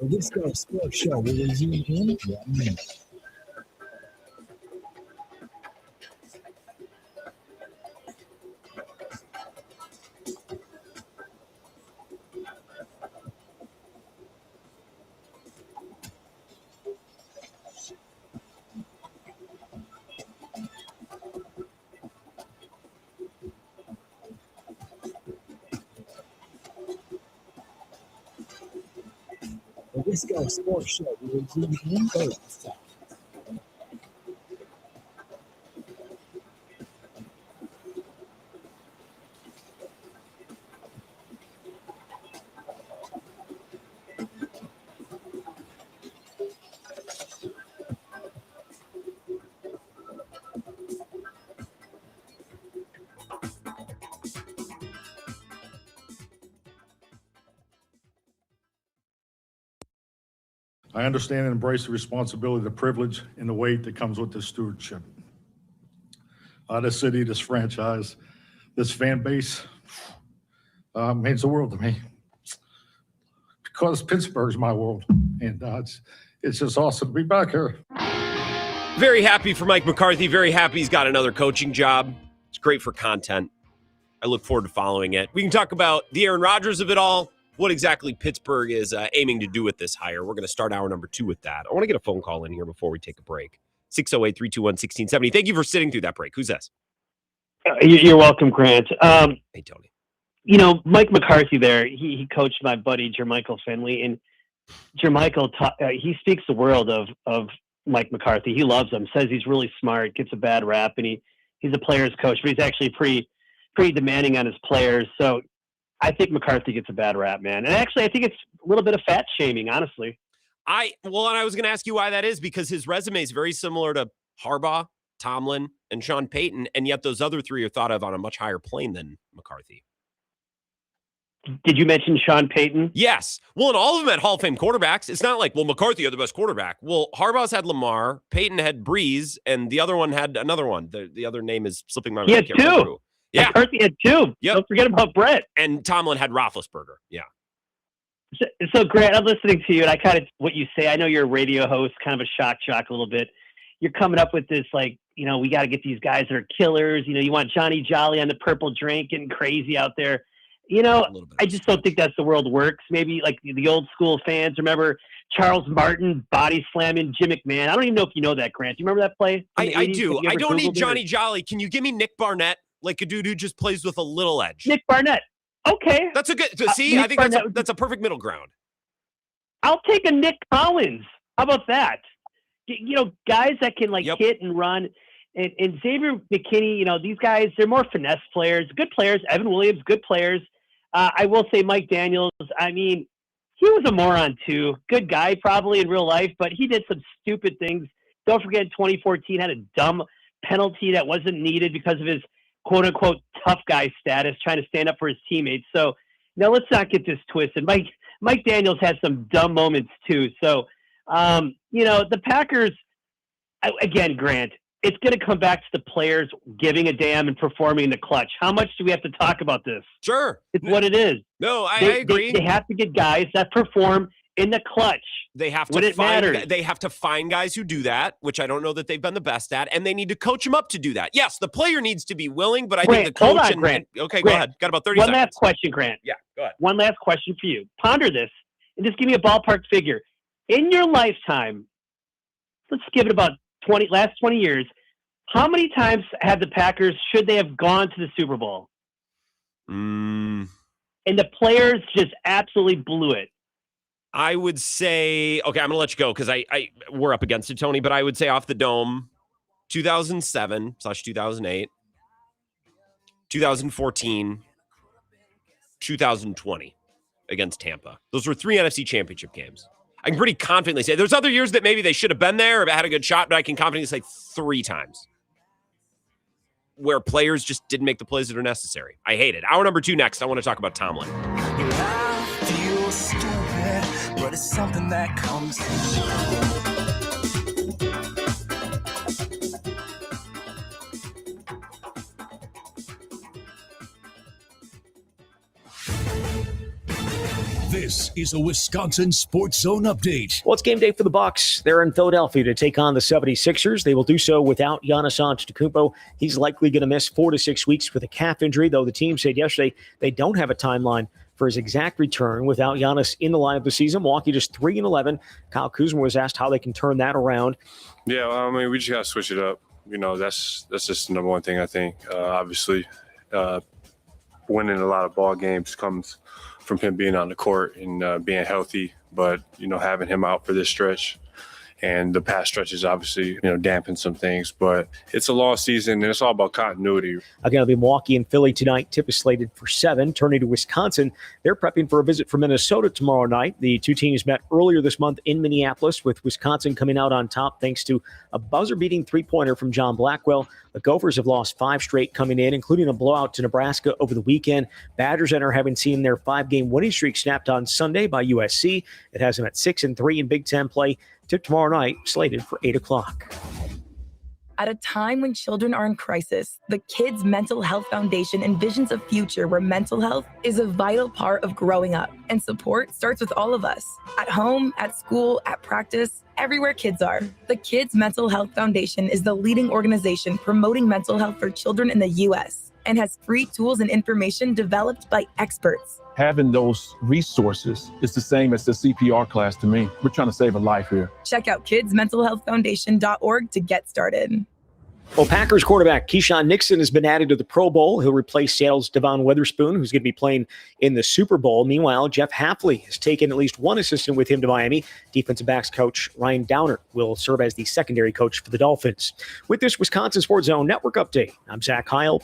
The Wisco Sports Show will resume in 1 minute. The Wisco Sports Show will resume in 30 seconds. I understand and embrace the responsibility, the privilege, and the weight that comes with this stewardship. This city, this franchise, this fan base means the world to me, because Pittsburgh's my world, and It's just awesome to be back here. Very happy for Mike McCarthy. Very happy he's got another coaching job. It's great for content. I look forward to following it. We can talk about the Aaron Rodgers of it all, what exactly Pittsburgh is aiming to do with this hire. We're going to start hour number 2 with that. I want to get a phone call in here before we take a break. 608-321-1670. Thank you for sitting through that break. Who's this? You're welcome, Grant. Hey, Tony. You know, Mike McCarthy there, he coached my buddy Jermichael Finley, and Jermichael, he speaks the world of Mike McCarthy. He loves him, says he's really smart, gets a bad rap, and he's a player's coach, but he's actually pretty demanding on his players. So I think McCarthy gets a bad rap, man. And actually, I think it's a little bit of fat shaming, honestly. And I was going to ask you why that is, because his resume is very similar to Harbaugh, Tomlin, and Sean Payton, and yet those other three are thought of on a much higher plane than McCarthy. Did you mention Sean Payton? Yes. Well, and all of them had Hall of Fame quarterbacks. It's not like, well, McCarthy had the best quarterback. Well, Harbaugh's had Lamar, Payton had Breeze, and the other one had another one. The other name is slipping my mind. He had 2. Yeah. McCarthy had 2. Yep. Don't forget about Brett. And Tomlin had Roethlisberger. Yeah. So Grant, I'm listening to you, and I kind of, what you say, I know you're a radio host, kind of a shock jock a little bit. You're coming up with this, like, you know, we got to get these guys that are killers. You know, you want Johnny Jolly on the purple drink, getting crazy out there. You know, I just don't think that's the world works. Maybe like the old school fans remember Charles Martin body slamming Jim McMahon. I don't even know if you know that, Grant. Do you remember that play? I do. I don't need Johnny Jolly. Can you give me Nick Barnett, like a dude who just plays with a little edge? Nick Barnett. Okay. That's a good, see, I think that's a perfect middle ground. I'll take a Nick Collins. How about that? You know, guys that can hit and run. And Xavier McKinney, you know, these guys, they're more finesse players, good players. Evan Williams, good players. I will say Mike Daniels, I mean, he was a moron too. Good guy probably in real life, but he did some stupid things. Don't forget 2014 had a dumb penalty that wasn't needed because of his quote-unquote tough guy status, trying to stand up for his teammates. So, now let's not get this twisted. Mike Daniels had some dumb moments too. So, you know, the Packers, again, Grant, it's going to come back to the players giving a damn and performing in the clutch. How much do we have to talk about this? Sure. It's what it is. No, I agree. They have to get guys that perform in the clutch. They have when to it matters. They have to find guys who do that, which I don't know that they've been the best at, and they need to coach them up to do that. Yes, the player needs to be willing, but I think the coach hold on, Grant. Okay, Grant, go ahead. Got about 30 One seconds. last question, Grant. Yeah, go ahead. One last question for you. Ponder this and just give me a ballpark figure. In your lifetime, let's give it about last 20 years, how many times have the Packers, should they have gone to the Super Bowl? And the players just absolutely blew it. I would say, okay, I'm going to let you go because we're up against it, Tony, but I would say off the dome, 2007/2008, 2014, 2020 against Tampa. Those were 3 NFC championship games. I can pretty confidently say there's other years that maybe they should have been there or had a good shot, but I can confidently say 3 times where players just didn't make the plays that are necessary. I hate it. Hour number 2 next. I want to talk about Tomlin. I feel stupid, but it's something that comes This is a Wisconsin Sports Zone update. Well, it's game day for the Bucks. They're in Philadelphia to take on the 76ers. They will do so without Giannis Antetokounmpo. He's likely going to miss 4 to 6 weeks with a calf injury, though the team said yesterday they don't have a timeline for his exact return without Giannis in the lineup this season. Milwaukee just 3-11. Kyle Kuzma was asked how they can turn that around. Yeah, well, I mean, we just got to switch it up. You know, that's just the number one thing, I think. Obviously, winning a lot of ball games comes from him being on the court and being healthy, but, you know, having him out for this stretch and the past stretches obviously, you know, dampen some things, but it's a long season and it's all about continuity. Again, it'll be Milwaukee and Philly tonight. Tip is slated for 7. Turning to Wisconsin, they're prepping for a visit from Minnesota tomorrow night. The two teams met earlier this month in Minneapolis, with Wisconsin coming out on top thanks to a buzzer-beating three-pointer from John Blackwell. The Gophers have lost 5 straight coming in, including a blowout to Nebraska over the weekend. Badgers enter having seen their 5-game winning streak snapped on Sunday by USC. It has them at 6-3 in Big Ten play. Tip tomorrow night, slated for 8 o'clock. At a time when children are in crisis, the Kids Mental Health Foundation envisions a future where mental health is a vital part of growing up, and support starts with all of us. At home, at school, at practice, everywhere kids are. The Kids Mental Health Foundation is the leading organization promoting mental health for children in the U.S. and has free tools and information developed by experts. Having those resources is the same as the CPR class to me. We're trying to save a life here. Check out kidsmentalhealthfoundation.org to get started. Well, Packers quarterback Keyshawn Nixon has been added to the Pro Bowl. He'll replace Seattle's Devon Witherspoon, who's going to be playing in the Super Bowl. Meanwhile, Jeff Hafley has taken at least one assistant with him to Miami. Defensive backs coach Ryan Downer will serve as the secondary coach for the Dolphins. With this Wisconsin Sports Zone Network update, I'm Zach Heil.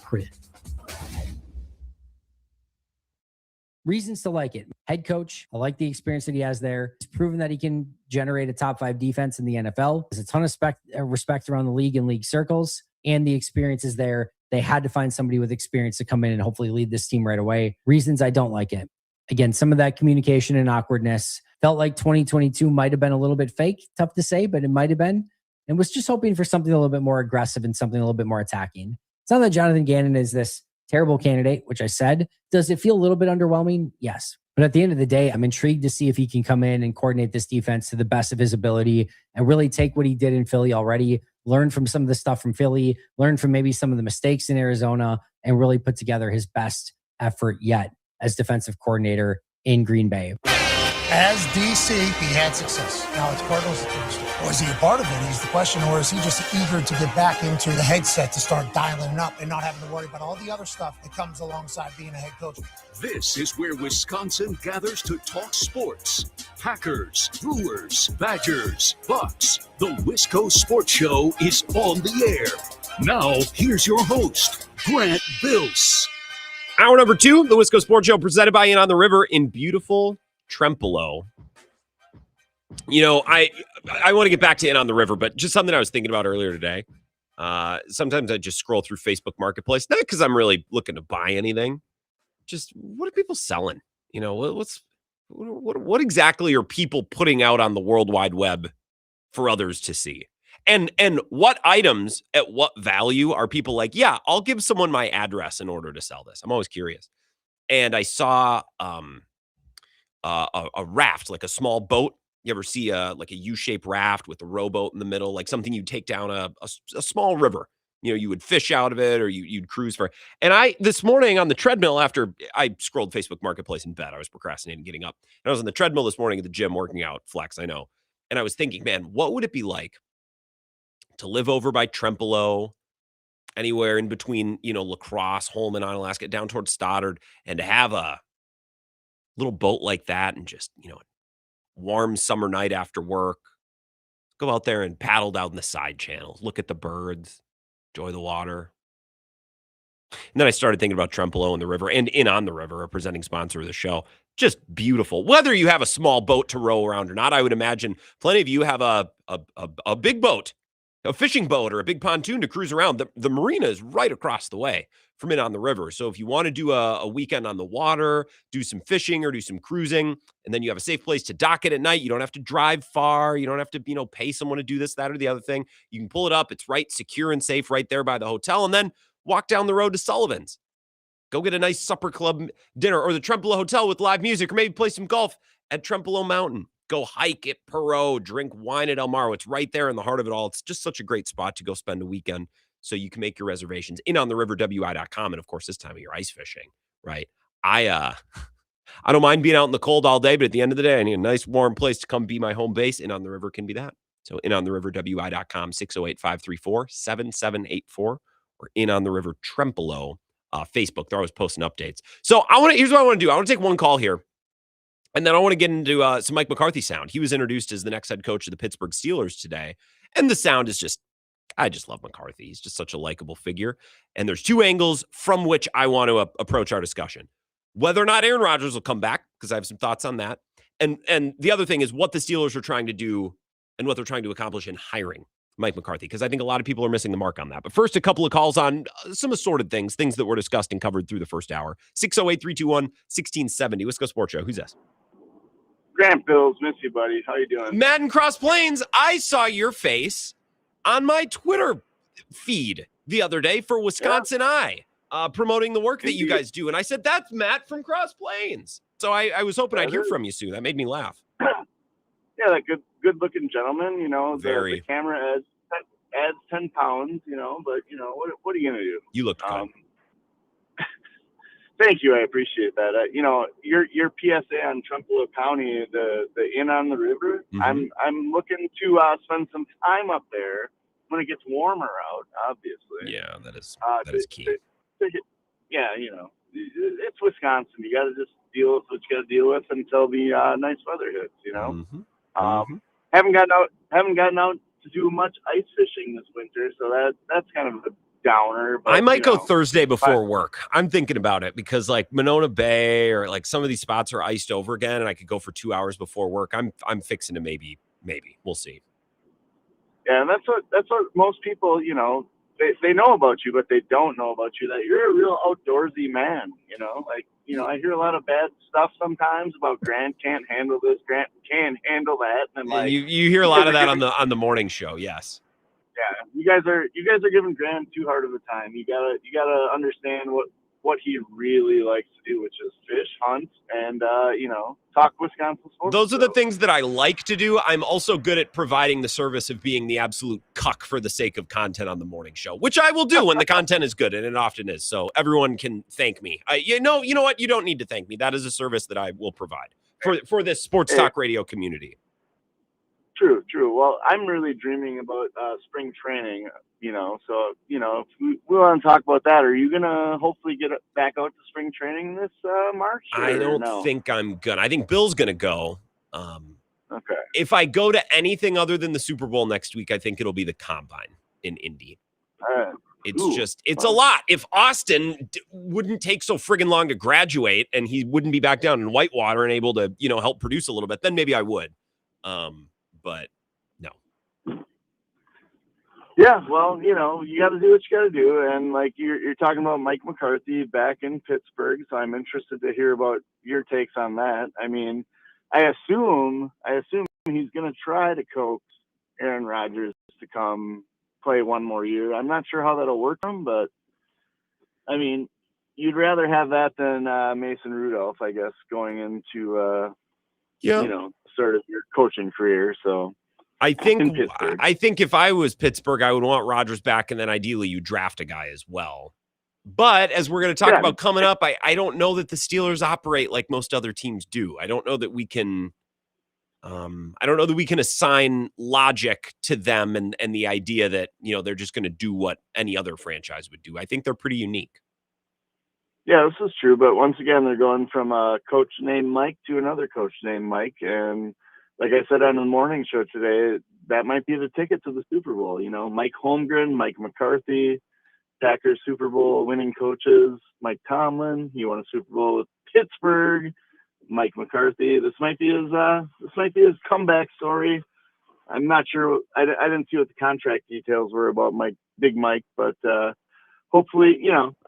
Reasons to like it. Head coach, I like the experience that he has there. He's proven that he can generate a top 5 defense in the NFL. There's a ton of respect around the league and league circles, and the experience is there. They had to find somebody with experience to come in and hopefully lead this team right away. Reasons I don't like it. Again, some of that communication and awkwardness. Felt like 2022 might have been a little bit fake. Tough to say, but it might have been. And was just hoping for something a little bit more aggressive and something a little bit more attacking. It's not that Jonathan Gannon is this terrible candidate, which I said. Does it feel a little bit underwhelming? Yes. But at the end of the day, I'm intrigued to see if he can come in and coordinate this defense to the best of his ability and really take what he did in Philly already, learn from some of the stuff from Philly, learn from maybe some of the mistakes in Arizona, and really put together his best effort yet as defensive coordinator in Green Bay. As DC, he had success. Now it's Cardinals. Was he a part of it? Is the question, or is he just eager to get back into the headset to start dialing up and not having to worry about all the other stuff that comes alongside being a head coach? This is where Wisconsin gathers to talk sports. Packers, Brewers, Badgers, Bucks. The Wisco Sports Show is on the air. Now, here's your host, Grant Bills. Hour number 2, the Wisco Sports Show, presented by In on the River in beautiful Trempealeau. You know, I want to get back to In on the River, but just something I was thinking about earlier today. Sometimes I just scroll through Facebook Marketplace, not because I'm really looking to buy anything. Just what are people selling? You know, what exactly are people putting out on the World Wide Web for others to see? And what items at what value are people like, yeah, I'll give someone my address in order to sell this. I'm always curious. And I saw a raft, like a small boat. You ever see like a U-shaped raft with a rowboat in the middle, like something you'd take down a small river. You know, you would fish out of it or you'd cruise for. And this morning on the treadmill, after I scrolled Facebook Marketplace in bed, I was procrastinating getting up. And I was on the treadmill this morning at the gym working out, flex, I know. And I was thinking, man, what would it be like to live over by Trempealeau, anywhere in between, you know, La Crosse, Holman, on Alaska, down towards Stoddard, and to have a little boat like that and just, you know, warm summer night after work, go out there and paddle down the side channels, look at the birds, enjoy the water. And then I started thinking about Trempealeau and the river, and In on the River, a presenting sponsor of the show. Just beautiful. Whether you have a small boat to row around or not, I would imagine plenty of you have a big boat, a fishing boat, or a big pontoon to cruise around. The marina is right across the way from In on the River. So if you want to do a weekend on the water, do some fishing or do some cruising, and then you have a safe place to dock it at night, you don't have to drive far. You don't have to, you know, pay someone to do this, that, or the other thing. You can pull it up. It's right, secure and safe right there by the hotel, and then walk down the road to Sullivan's. Go get a nice supper club dinner or the Trempealeau Hotel with live music, or maybe play some golf at Trempealeau Mountain. Go hike at Perot, drink wine at El Maro. It's right there in the heart of it all. It's just such a great spot to go spend a weekend. So you can make your reservations inontheriverwi.com. And of course, this time of year, ice fishing, right? I don't mind being out in the cold all day, but at the end of the day, I need a nice warm place to come be my home base. In on the River can be that. So inontheriverwi.com, 608-534-7784, or In on the River Trempealeau Facebook. They're always posting updates. So here's what I want to do. I want to take one call here. And then I want to get into some Mike McCarthy sound. He was introduced as the next head coach of the Pittsburgh Steelers today. And the sound is just, I just love McCarthy. He's just such a likable figure. And there's 2 angles from which I want to approach our discussion. Whether or not Aaron Rodgers will come back, because I have some thoughts on that. And the other thing is what the Steelers are trying to do and what they're trying to accomplish in hiring Mike McCarthy, because I think a lot of people are missing the mark on that. But first, a couple of calls on some assorted things that were discussed and covered through the first hour. 608-321-1670. Wisco Sports Show. Who's this? Grant Bills, miss you, buddy. How you doing? Madden Cross Plains, I saw your face on my Twitter feed the other day for Wisconsin Eye, promoting the work that you guys do. And I said, that's Matt from Cross Plains. So I was hoping I'd hear from you, Sue. That made me laugh. Yeah, that good looking gentleman, Very. The camera adds 10 pounds, but what are you going to do? You looked good. Thank you. I appreciate that. Your PSA on Trumpeldor County, the Inn on the River, I'm looking to spend some time up there when it gets warmer out, obviously. Yeah, that is key. Yeah, it's Wisconsin. You got to just deal with what you got to deal with until the nice weather hits, Haven't gotten out to do much ice fishing this winter, so that's kind of a downer. But, I might go Thursday before work. I'm thinking about it because like Monona Bay or like some of these spots are iced over again, and I could go for 2 hours before work. I'm fixing to maybe we'll see. Yeah, and that's what most people, they know about you, but they don't know about you that you're a real outdoorsy man. I hear a lot of bad stuff sometimes about Grant can't handle this, Grant can't handle that, and like you hear a lot of that on the morning show. Yes. Yeah, you guys are giving Graham too hard of a time. You gotta understand what he really likes to do, which is fish, hunt, and talk Wisconsin sports. Those are the things that I like to do. I'm also good at providing the service of being the absolute cuck for the sake of content on the morning show, which I will do when the content is good, and it often is. So everyone can thank me. You know what? You don't need to thank me. That is a service that I will provide for this sports talk radio community. True. Well, I'm really dreaming about spring training, so, if we want to talk about that, are you going to hopefully get back out to spring training this March? I don't think I'm going to. I think Bill's going to go. Okay. If I go to anything other than the Super Bowl next week, I think it'll be the Combine in Indy. All right. It's a lot. If Austin wouldn't take so friggin' long to graduate and he wouldn't be back down in Whitewater and able to, help produce a little bit, then maybe I would. But no. Yeah, well, you got to do what you got to do, and like you're talking about Mike McCarthy back in Pittsburgh, so I'm interested to hear about your takes on that. I mean, I assume he's going to try to coax Aaron Rodgers to come play one more year. I'm not sure how that'll work for him, but I mean, you'd rather have that than Mason Rudolph, I guess, going into sort of your coaching career. So I think if I was Pittsburgh, I would want Rodgers back, and then ideally you draft a guy as well. But as we're going to talk about coming up, I don't know that the Steelers operate like most other teams do. I don't know that we can assign logic to them and the idea that, they're just going to do what any other franchise would do. I think they're pretty unique. Yeah, this is true. But once again, they're going from a coach named Mike to another coach named Mike. And like I said on the morning show today, that might be the ticket to the Super Bowl. Mike Holmgren, Mike McCarthy, Packers Super Bowl winning coaches, Mike Tomlin. He won a Super Bowl with Pittsburgh. Mike McCarthy. This might be his comeback story. I'm not sure. I didn't see what the contract details were about Big Mike, but hopefully,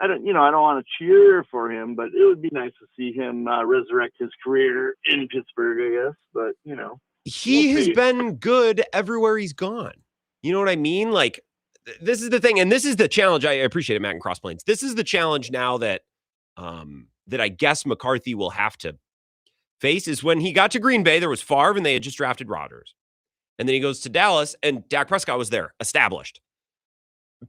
I don't want to cheer for him, but it would be nice to see him resurrect his career in Pittsburgh, I guess. But he has been good everywhere he's gone. You know what I mean? Like, this is the thing, and this is the challenge. I appreciate it, Matt, in Cross Plains. This is the challenge now that I guess McCarthy will have to face is when he got to Green Bay, there was Favre, and they had just drafted Rodgers. And then he goes to Dallas, and Dak Prescott was there, established.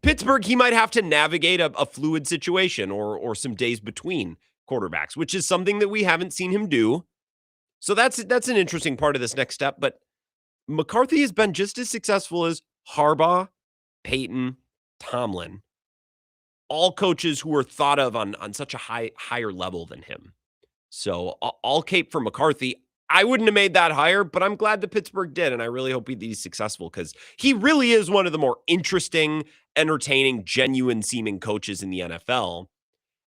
Pittsburgh, he might have to navigate a fluid situation or some days between quarterbacks, which is something that we haven't seen him do. So that's an interesting part of this next step. But McCarthy has been just as successful as Harbaugh, Peyton, Tomlin, all coaches who were thought of on such a higher level than him. So all cape for McCarthy. I wouldn't have made that higher, but I'm glad that Pittsburgh did, and I really hope he's successful because he really is one of the more interesting, entertaining, genuine-seeming coaches in the NFL.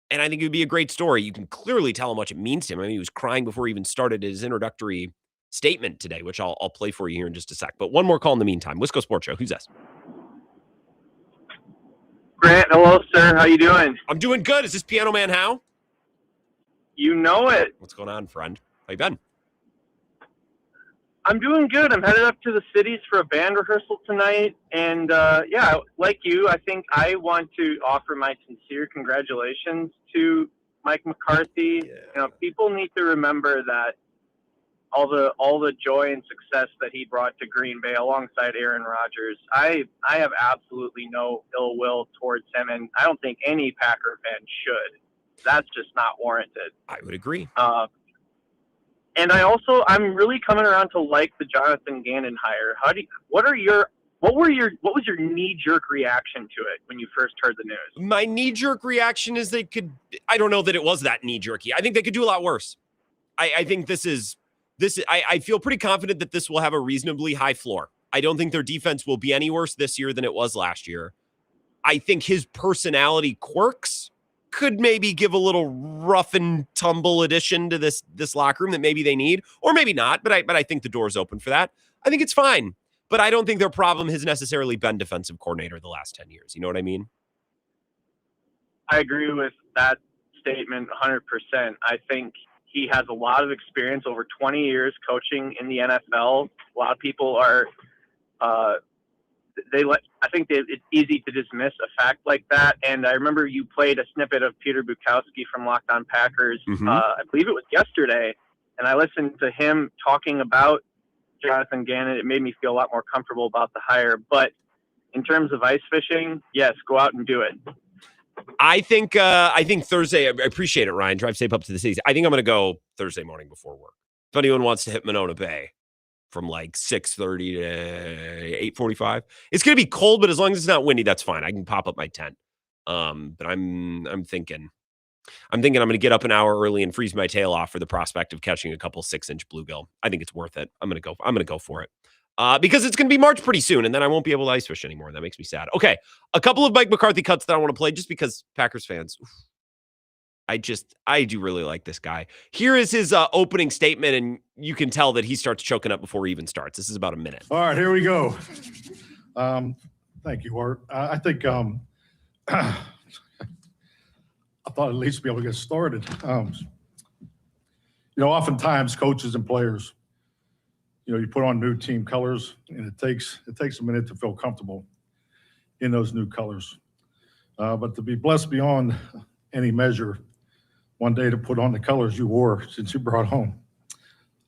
And I think it would be a great story. You can clearly tell how much it means to him. I mean, he was crying before he even started his introductory statement today, which I'll play for you here in just a sec. But one more call in the meantime. Wisco Sports Show. Who's this? Grant, hello, sir. How you doing? I'm doing good. Is this Piano Man How? You know it. What's going on, friend? How you been? I'm doing good. I'm headed up to the cities for a band rehearsal tonight. And, yeah, like you, I think I want to offer my sincere congratulations to Mike McCarthy. You know, people need to remember that all the joy and success that he brought to Green Bay alongside Aaron Rodgers. I have absolutely no ill will towards him, and I don't think any Packer fan should. That's just not warranted. I would agree. And I'm really coming around to like the Jonathan Gannon hire. What was your knee-jerk reaction to it when you first heard the news? My knee-jerk reaction is I don't know that it was that knee-jerky. I think they could do a lot worse. I think I feel pretty confident that this will have a reasonably high floor. I don't think their defense will be any worse this year than it was last year. I think his personality quirks could maybe give a little rough and tumble addition to this locker room that maybe they need, or maybe not, but I think the door is open for that. I think it's fine, but I don't think their problem has necessarily been defensive coordinator the last 10 years. You know what I mean? I agree with that statement 100%. I think he has a lot of experience, over 20 years coaching in the NFL. A lot of people are, I think it's easy to dismiss a fact like that. And I remember you played a snippet of Peter Bukowski from Locked On Packers. I believe it was yesterday. And I listened to him talking about Jonathan Gannon. It made me feel a lot more comfortable about the hire. But in terms of ice fishing, yes, go out and do it. I think Thursday, I appreciate it, Ryan. Drive safe up to the cities. I think I'm going to go Thursday morning before work. If anyone wants to hit Monona Bay from like 6:30 to 8:45, it's going to be cold, but as long as it's not windy, that's fine. I can pop up my tent. But I'm thinking I'm going to get up an hour early and freeze my tail off for the prospect of catching a couple 6-inch bluegill. I think it's worth it. I'm going to go for it. Because it's going to be March pretty soon, and then I won't be able to ice fish anymore. That makes me sad. Okay, a couple of Mike McCarthy cuts that I want to play just because Packers fans, I do really like this guy. Here is his opening statement, and you can tell that he starts choking up before he even starts. This is about a minute. All right, here we go. Thank you, Art. I think I thought at least be able to get started. Oftentimes coaches and players, you put on new team colors, and it takes a minute to feel comfortable in those new colors. But to be blessed beyond any measure, one day to put on the colors you wore since you brought home.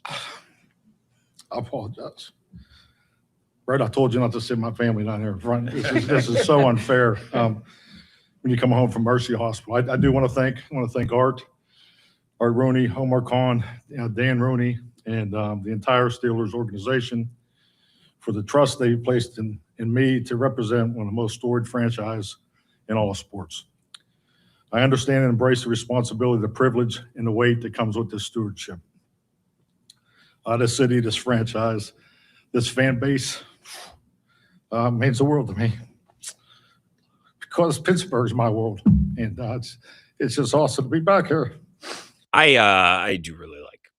I apologize. Brett, I told you not to sit my family down here in front. This is so unfair. When you come home from Mercy Hospital, I do want to thank Art Rooney, Omar Khan, Dan Rooney, and the entire Steelers organization for the trust they placed in me to represent one of the most storied franchise in all of sports. I understand and embrace the responsibility, the privilege, and the weight that comes with this stewardship. This city, this franchise, this fan base means the world to me because Pittsburgh's my world, and it's just awesome to be back here. I do really like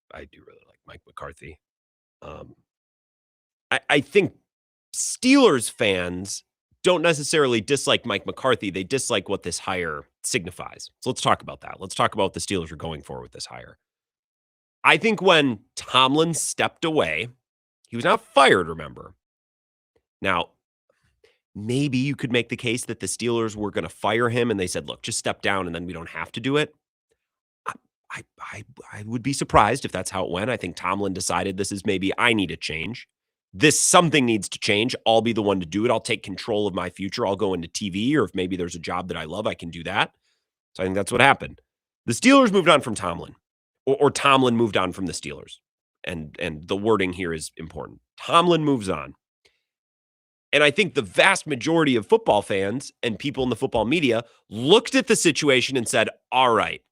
Mike McCarthy. I think Steelers fans don't necessarily dislike Mike McCarthy. They dislike what this hire signifies. So let's talk about that. Let's talk about what the Steelers are going for with this hire. I think when Tomlin stepped away, he was not fired, remember. Now, maybe you could make the case that the Steelers were going to fire him and they said, look, just step down and then we don't have to do it. I would be surprised if that's how it went. I think Tomlin decided I need a change. Something needs to change. I'll be the one to do it. I'll take control of my future. I'll go into TV, or if maybe there's a job that I love, I can do that. So I think that's what happened. The Steelers moved on from Tomlin, or Tomlin moved on from the Steelers. And the wording here is important. Tomlin moves on. And I think the vast majority of football fans and people in the football media looked at the situation and said, all right,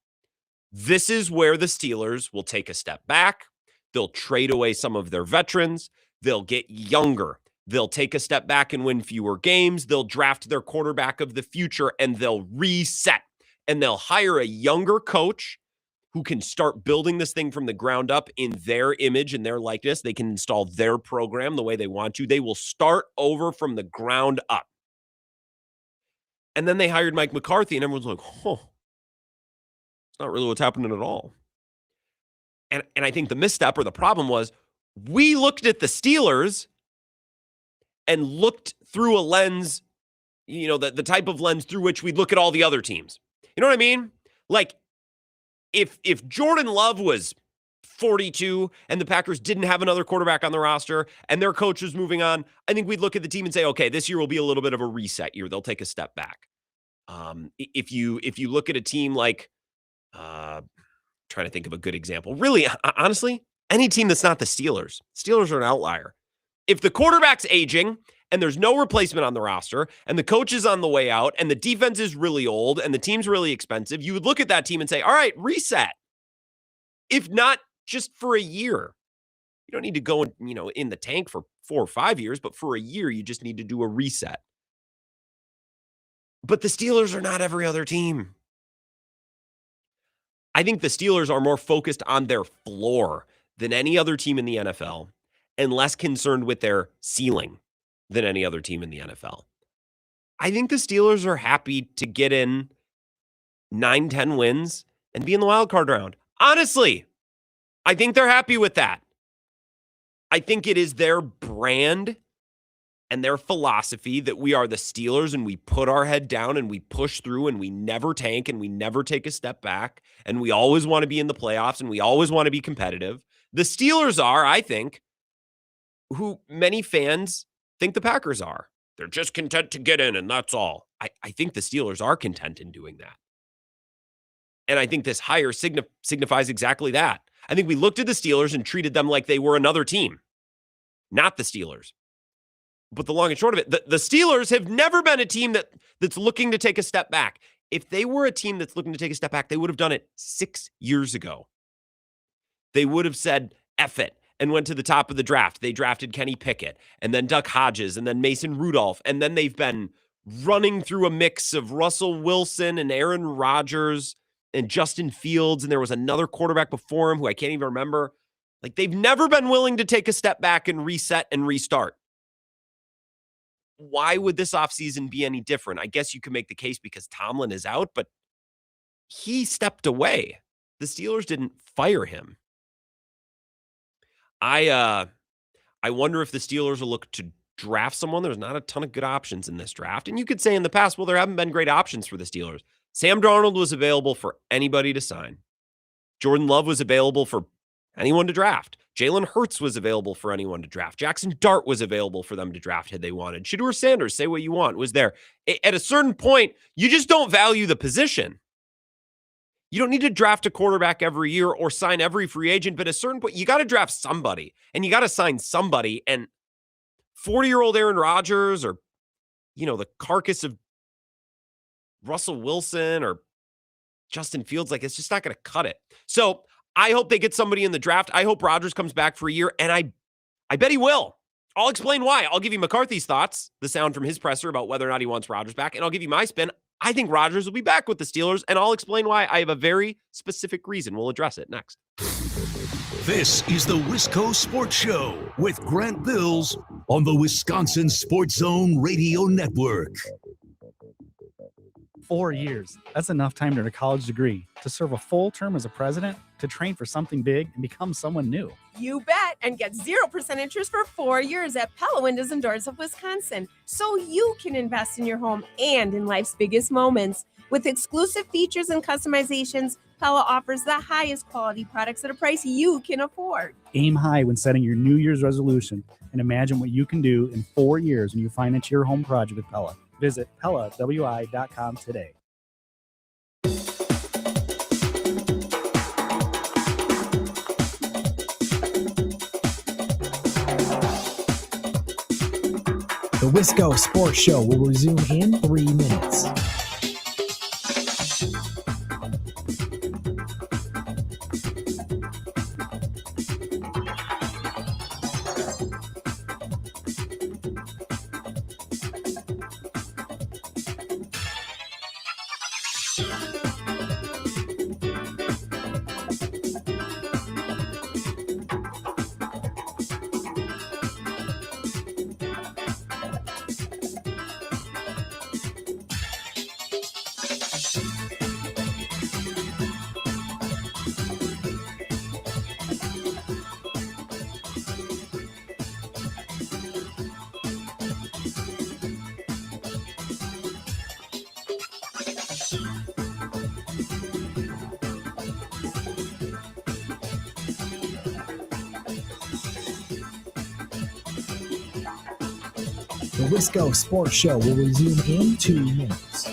this is where the Steelers will take a step back. They'll trade away some of their veterans. They'll get younger. They'll take a step back and win fewer games. They'll draft their quarterback of the future, and they'll reset. And they'll hire a younger coach who can start building this thing from the ground up in their image and their likeness. They can install their program the way they want to. They will start over from the ground up. And then they hired Mike McCarthy, and everyone's like, it's not really what's happening at all. And I think the misstep or the problem was, We looked at the Steelers and looked through a lens, the type of lens through which we look at all the other teams. You know what I mean? Like, if Jordan Love was 42 and the Packers didn't have another quarterback on the roster and their coach was moving on, I think we'd look at the team and say, okay, this year will be a little bit of a reset year. They'll take a step back. If you look at a team like, trying to think of a good example, really, honestly, any team that's not the Steelers are an outlier. If the quarterback's aging and there's no replacement on the roster and the coach is on the way out and the defense is really old and the team's really expensive, you would look at that team and say, all right, reset. If not just for a year. You don't need to go in the tank for 4 or 5 years, but for a year, you just need to do a reset. But the Steelers are not every other team. I think the Steelers are more focused on their floor than any other team in the NFL and less concerned with their ceiling than any other team in the NFL. I think the Steelers are happy to get in 9-10 wins and be in the wild card round. Honestly, I think they're happy with that. I think it is their brand and their philosophy that we are the Steelers and we put our head down and we push through and we never tank and we never take a step back and we always want to be in the playoffs and we always want to be competitive. The Steelers are, I think, who many fans think the Packers are. They're just content to get in and that's all. I think the Steelers are content in doing that. And I think this hire signifies exactly that. I think we looked at the Steelers and treated them like they were another team, not the Steelers. But the long and short of it, the Steelers have never been a team that's looking to take a step back. If they were a team that's looking to take a step back, they would have done it 6 years ago. They would have said, F it, and went to the top of the draft. They drafted Kenny Pickett, and then Duck Hodges, and then Mason Rudolph, and then they've been running through a mix of Russell Wilson and Aaron Rodgers and Justin Fields, and there was another quarterback before him who I can't even remember. Like, they've never been willing to take a step back and reset and restart. Why would this offseason be any different? I guess you could make the case because Tomlin is out, but he stepped away. The Steelers didn't fire him. I wonder if the Steelers will look to draft someone. There's not a ton of good options in this draft. And you could say in the past, well, there haven't been great options for the Steelers. Sam Darnold was available for anybody to sign. Jordan Love was available for anyone to draft. Jalen Hurts was available for anyone to draft. Jackson Dart was available for them to draft had they wanted. Shedeur Sanders, say what you want, was there. At a certain point, you just don't value the position. You don't need to draft a quarterback every year or sign every free agent, but at a certain point, you got to draft somebody and you got to sign somebody. And 40-year-old Aaron Rodgers or, the carcass of Russell Wilson or Justin Fields, it's just not going to cut it. So I hope they get somebody in the draft. I hope Rodgers comes back for a year, and I bet he will. I'll explain why. I'll give you McCarthy's thoughts, the sound from his presser about whether or not he wants Rodgers back, and I'll give you my spin. I think Rodgers will be back with the Steelers, and I'll explain why. I have a very specific reason. We'll address it next. This is the Wisco Sports Show with Grant Bills on the Wisconsin Sports Zone Radio Network. 4 years. That's enough time to earn a college degree, to serve a full term as a president, to train for something big and become someone new. You bet, and get 0% interest for 4 years at Pella Windows and Doors of Wisconsin, so you can invest in your home and in life's biggest moments. With exclusive features and customizations, Pella offers the highest quality products at a price you can afford. Aim high when setting your New Year's resolution and imagine what you can do in 4 years when you finance your home project with Pella. Visit PellaWI.com today. The Wisco Sports Show will resume in 3 minutes. The Wisco Sports Show will resume in 2 minutes.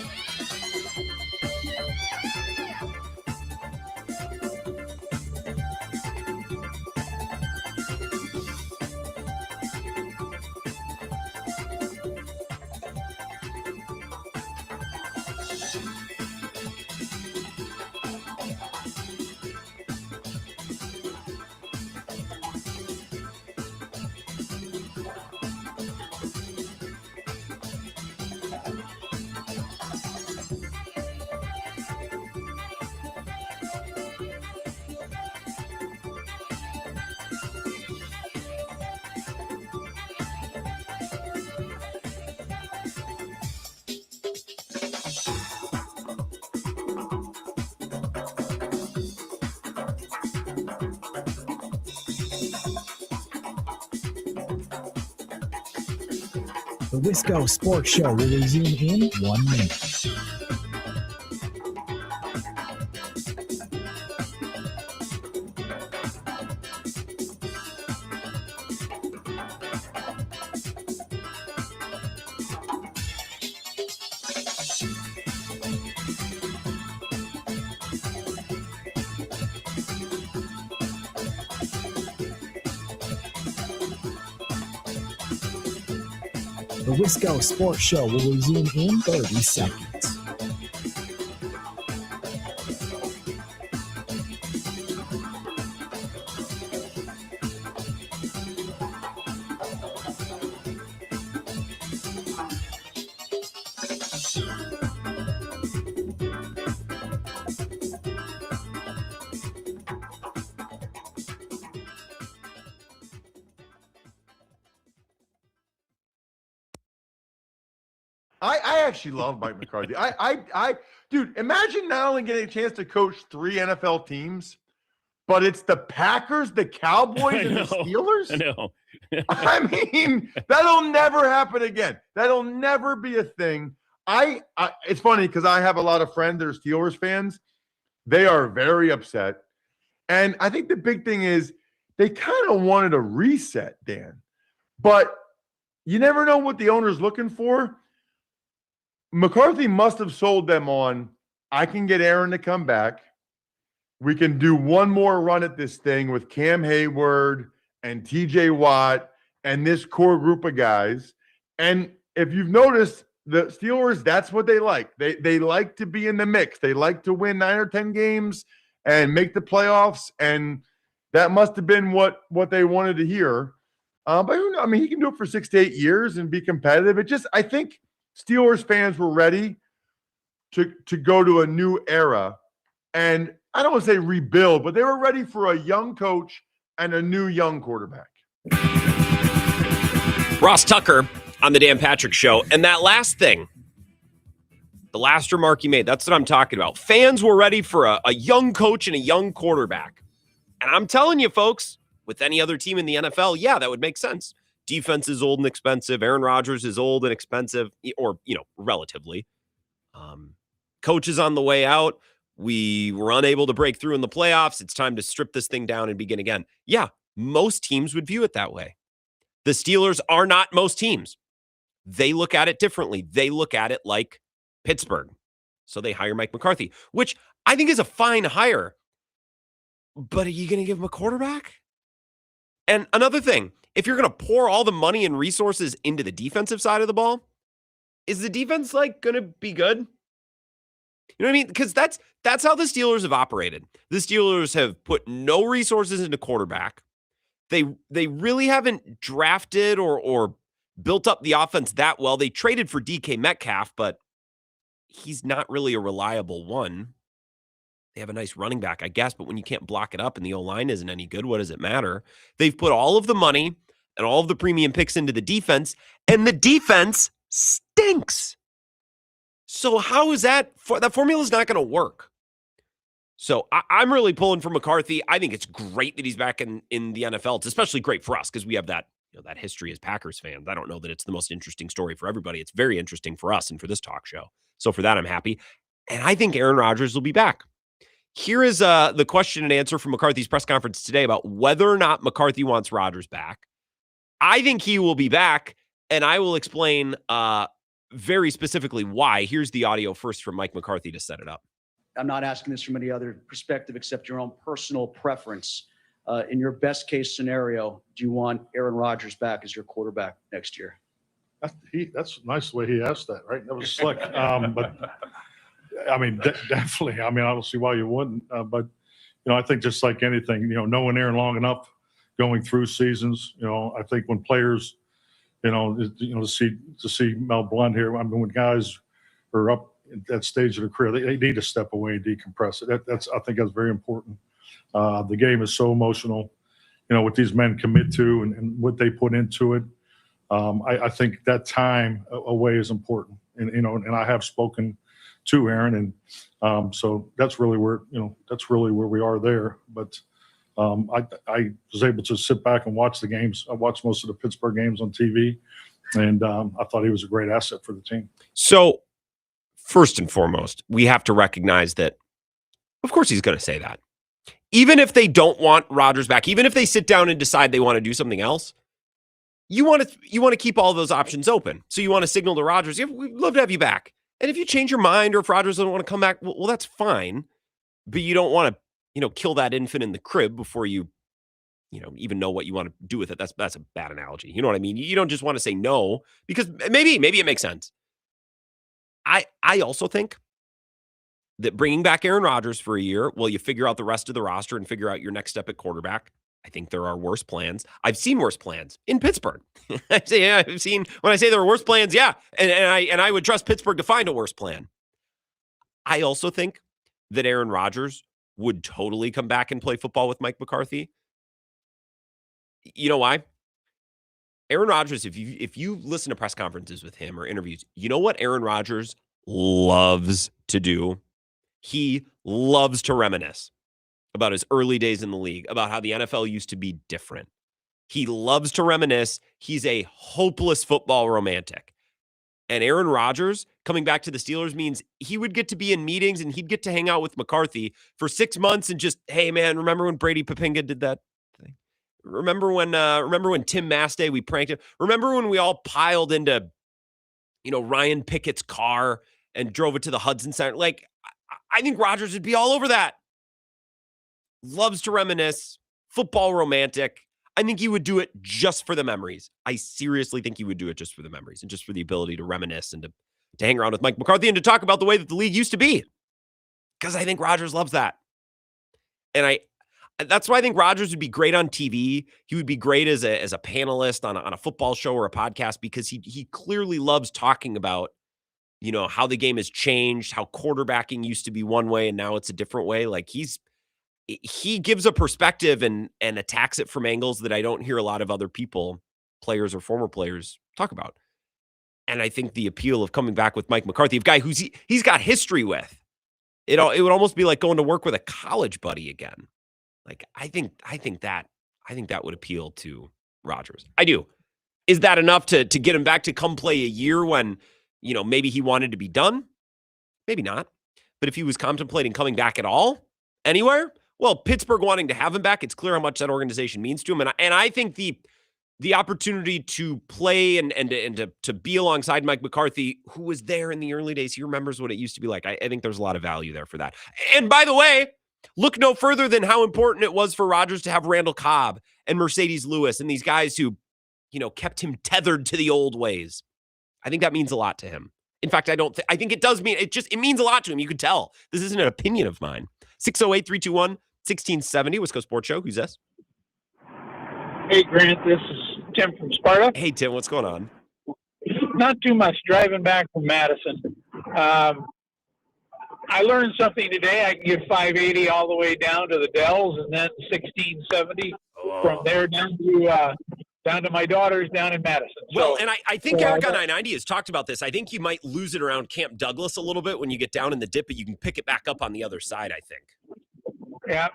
The Wisco Sports Show will resume in 1 minute. The Wisco Sports Show will resume in 30 seconds. I actually love Mike McCarthy. Dude, imagine not only getting a chance to coach 3 NFL teams, but it's the Packers, the Cowboys, and the Steelers. I know. I mean, that'll never happen again. That'll never be a thing. It's funny because I have a lot of friends that are Steelers fans. They are very upset. And I think the big thing is they kind of wanted a reset, Dan. But you never know what the owner's looking for. McCarthy must have sold them on, I can get Aaron to come back. We can do one more run at this thing with Cam Hayward and TJ Watt and this core group of guys. And if you've noticed, the Steelers, that's what they like. They like to be in the mix. They like to win 9 or 10 games and make the playoffs. And that must have been what they wanted to hear. But who knows? I mean, he can do it for 6 to 8 years and be competitive. I think Steelers fans were ready to go to a new era. And I don't want to say rebuild, but they were ready for a young coach and a new young quarterback. Ross Tucker on the Dan Patrick Show. And that last thing, the last remark he made, that's what I'm talking about. Fans were ready for a young coach and a young quarterback. And I'm telling you, folks, with any other team in the NFL, yeah, that would make sense. Defense is old and expensive. Aaron Rodgers is old and expensive, or, relatively. Coach is on the way out. We were unable to break through in the playoffs. It's time to strip this thing down and begin again. Yeah, most teams would view it that way. The Steelers are not most teams. They look at it differently. They look at it like Pittsburgh. So they hire Mike McCarthy, which I think is a fine hire. But are you going to give him a quarterback? And another thing, if you're going to pour all the money and resources into the defensive side of the ball, is the defense going to be good? You know what I mean? Because that's how the Steelers have operated. The Steelers have put no resources into quarterback. They really haven't drafted or built up the offense that well. They traded for DK Metcalf, but he's not really a reliable one. They have a nice running back, I guess, but when you can't block it up and the O-line isn't any good, what does it matter? They've put all of the money and all of the premium picks into the defense, and the defense stinks. So how is that? That formula is not going to work. So I'm really pulling for McCarthy. I think it's great that he's back in the NFL. It's especially great for us because we have that that history as Packers fans. I don't know that it's the most interesting story for everybody. It's very interesting for us and for this talk show. So for that, I'm happy. And I think Aaron Rodgers will be back. Here is the question and answer from McCarthy's press conference today about whether or not McCarthy wants Rodgers back. I think he will be back. And I will explain very specifically why. Here's the audio first from Mike McCarthy to set it up. I'm not asking this from any other perspective except your own personal preference. In your best case scenario, do you want Aaron Rodgers back as your quarterback next year? That's nice the way he asked that, right? That was slick. But I mean, definitely. I mean, I don't see why you wouldn't. But I think just like anything, knowing Aaron long enough, going through seasons, I think when players, to see Mel Blunt here, I mean, when guys are up at that stage of their career, they need to step away and decompress. I think that's very important. The game is so emotional, what these men commit to and what they put into it. I think that time away is important, and I have spoken to Aaron, and so that's really where we are there. But I was able to sit back and watch the games. I watched most of the Pittsburgh games on TV, and I thought he was a great asset for the team. So first and foremost, we have to recognize that, of course, he's going to say that. Even if they don't want Rodgers back, even if they sit down and decide they want to do something else, you want to keep all those options open. So you want to signal to Rodgers, we'd love to have you back. And if you change your mind or if Rodgers doesn't want to come back, well, that's fine. But you don't want to, kill that infant in the crib before you even know what you want to do with it. That's a bad analogy. You know what I mean? You don't just want to say no because maybe it makes sense. I also think that bringing back Aaron Rodgers for a year while you figure out the rest of the roster and figure out your next step at quarterback, I think there are worse plans. I've seen worse plans in Pittsburgh. I've seen when I say there are worse plans, yeah, and I would trust Pittsburgh to find a worse plan. I also think that Aaron Rodgers would totally come back and play football with Mike McCarthy. You know why? Aaron Rodgers, if you listen to press conferences with him or interviews, you know what Aaron Rodgers loves to do? He loves to reminisce about his early days in the league, about how the NFL used to be different. He loves to reminisce. He's a hopeless football romantic. And Aaron Rodgers coming back to the Steelers means he would get to be in meetings and he'd get to hang out with McCarthy for 6 months and just, hey, man, remember when Brady Papinga did that thing? Remember when Tim Mastay, we pranked him? Remember when we all piled into, Ryan Pickett's car and drove it to the Hudson Center? Like, I think Rodgers would be all over that. Loves to reminisce, football romantic. I think he would do it just for the memories. I seriously think he would do it just for the memories and just for the ability to reminisce and to hang around with Mike McCarthy and to talk about the way that the league used to be. Because I think Rodgers loves that. And that's why I think Rodgers would be great on TV. He would be great as a panelist on a football show or a podcast because he clearly loves talking about, how the game has changed, how quarterbacking used to be one way and now it's a different way. Like he gives a perspective and attacks it from angles that I don't hear a lot of other people, players or former players, talk about. And I think the appeal of coming back with Mike McCarthy, a guy he's got history with, it would almost be like going to work with a college buddy again. Like I think that would appeal to Rodgers. I do. Is that enough to get him back to come play a year when, maybe he wanted to be done? Maybe not. But if he was contemplating coming back at all, anywhere, well, Pittsburgh wanting to have him back, it's clear how much that organization means to him. And I think the opportunity to play and to be alongside Mike McCarthy, who was there in the early days, he remembers what it used to be like. I think there's a lot of value there for that. And by the way, look no further than how important it was for Rodgers to have Randall Cobb and Mercedes Lewis and these guys who, kept him tethered to the old ways. I think that means a lot to him. In fact, I think it does mean, it means a lot to him. You could tell. This isn't an opinion of mine. 608-321-1670, Wisco Sports Show. Who's this? Hey, Grant, this is Tim from Sparta. Hey, Tim, what's going on? Not too much. Driving back from Madison. I learned something today. I can get 580 all the way down to the Dells and then 1670 from there down to my daughter's down in Madison. Well, and I think Eric on 990 has talked about this. I think you might lose it around Camp Douglas a little bit when you get down in the dip, but you can pick it back up on the other side, I think. Yeah,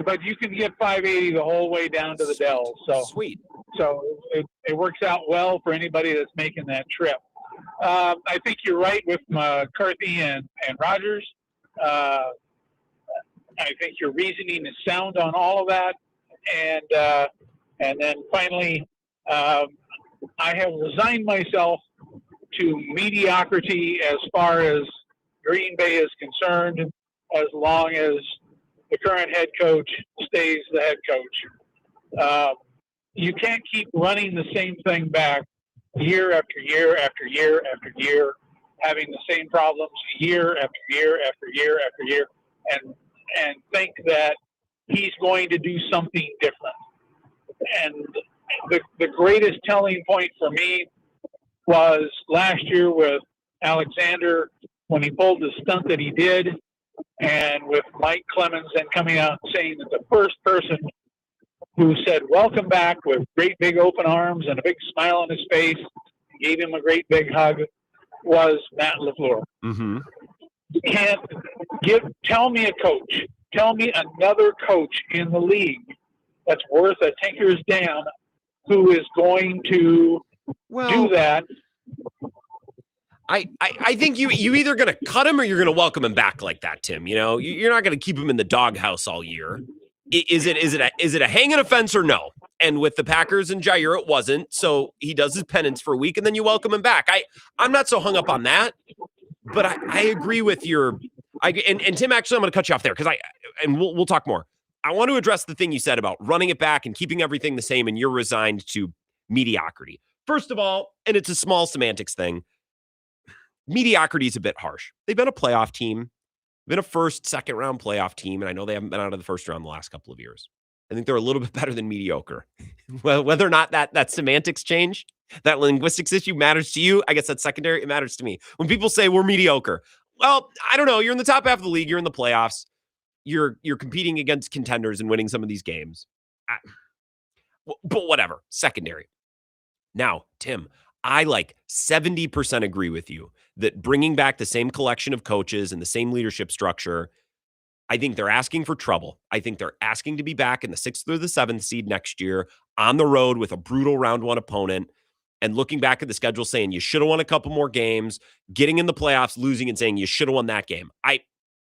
but you can get 580 the whole way down to the Dells. So sweet. So it works out well for anybody that's making that trip. I think you're right with McCarthy and Rodgers. I think your reasoning is sound on all of that. And then finally, I have resigned myself to mediocrity as far as Green Bay is concerned, as long as the current head coach stays the head coach. You can't keep running the same thing back year after year after year after year, having the same problems year after year after year after year, and think that he's going to do something different. And the greatest telling point for me was last year with Alexander when he pulled the stunt that he did, and with Mike Clemens then coming out and saying that the first person who said welcome back with great big open arms and a big smile on his face, gave him a great big hug, was Matt LaFleur. Mm-hmm. You can't tell me a coach, tell me another coach in the league that's worth a tinker's damn who is going to do that. I think you either going to cut him or you're going to welcome him back like that, Tim. You know, you're not going to keep him in the doghouse all year. Is it a hang and a fence or no? And with the Packers and Jair, it wasn't. So he does his penance for a week and then you welcome him back. I'm not so hung up on that, but I agree with your. And Tim, actually, I'm going to cut you off there because we'll talk more. I want to address the thing you said about running it back and keeping everything the same, and you're resigned to mediocrity. First of all, and it's a small semantics thing, mediocrity is a bit harsh. They've been a playoff team, been a first, second round playoff team, and I know they haven't been out of the first round the last couple of years. I think they're a little bit better than mediocre. Whether or not that semantics change, that linguistics issue matters to you, I guess that's secondary. It matters to me. When people say we're mediocre, well, I don't know. You're in the top half of the league. You're in the playoffs. You're competing against contenders and winning some of these games. But whatever, secondary. Now, Tim, I 70% agree with you that bringing back the same collection of coaches and the same leadership structure, I think they're asking for trouble. I think they're asking to be back in the 6th or the 7th seed next year on the road with a brutal round one opponent and looking back at the schedule saying you should have won a couple more games, getting in the playoffs, losing and saying you should have won that game.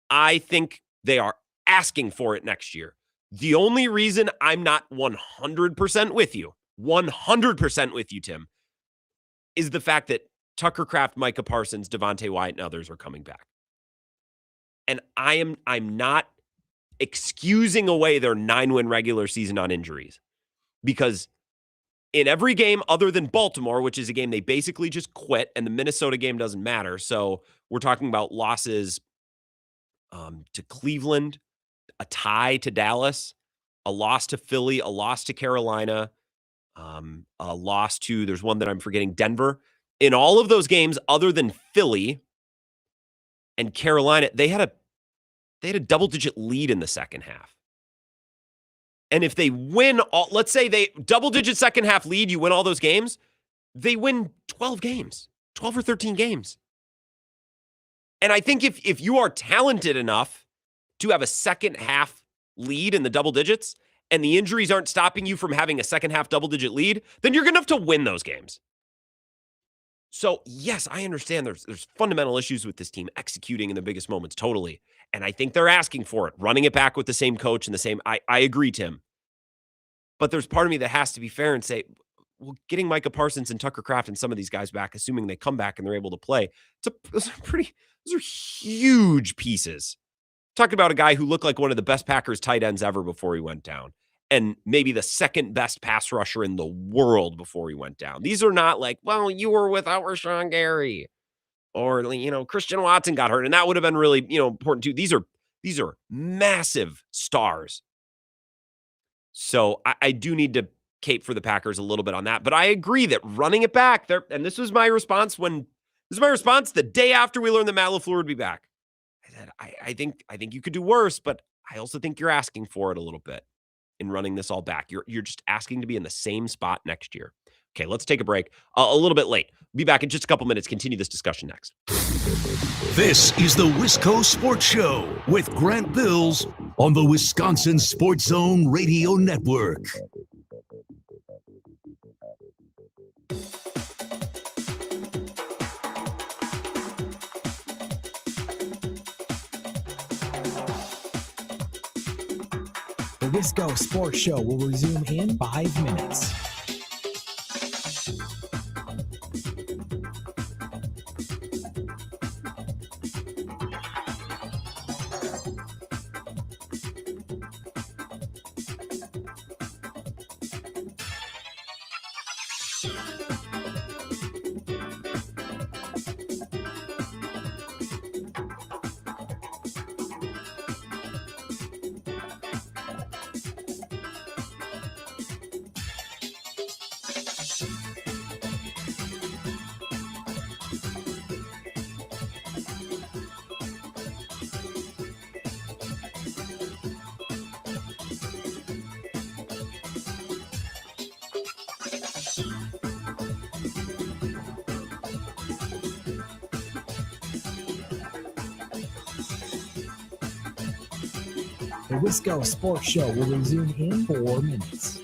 I think they are asking for it next year. The only reason I'm not 100% with you, 100% with you, Tim, is the fact that Tucker Kraft, Micah Parsons, Devontae Wyatt, and others are coming back. And I'm not excusing away their 9-win regular season on injuries, because in every game other than Baltimore, which is a game they basically just quit, and the Minnesota game doesn't matter. So we're talking about losses to Cleveland, a tie to Dallas, a loss to Philly, a loss to Carolina, a loss to, there's one that I'm forgetting, Denver. In all of those games other than Philly and Carolina, they had a double-digit lead in the second half. And if they win all, let's say they double-digit second half lead, you win all those games, they win 12 games, 12 or 13 games. And I think if you are talented enough to have a second half lead in the double digits and the injuries aren't stopping you from having a second half double-digit lead, then you're going to have to win those games. So, yes, I understand there's fundamental issues with this team executing in the biggest moments, totally. And I think they're asking for it, running it back with the same coach and the same. I agree, Tim. But there's part of me that has to be fair and say, well, getting Micah Parsons and Tucker Kraft and some of these guys back, assuming they come back and they're able to play, those are huge pieces. Talking about a guy who looked like one of the best Packers tight ends ever before he went down, and maybe the second best pass rusher in the world before he went down. These are not like, well, you were without Rashawn Gary, or, Christian Watson got hurt, and that would have been really, important too. These are massive stars. So I do need to cape for the Packers a little bit on that, but I agree that running it back there, and this was my response the day after we learned that Matt LaFleur would be back. I said, I think you could do worse, but I also think you're asking for it a little bit in running this all back. You're just asking to be in the same spot next year. Okay, let's take a break. A little bit late. Be back in just a couple minutes. Continue this discussion next. This is the Wisco Sports Show with Grant Bills on the Wisconsin Sports Zone Radio Network. The Wisco Sports Show will resume in 5 minutes. The Wisco Sports Show will resume in 4 minutes.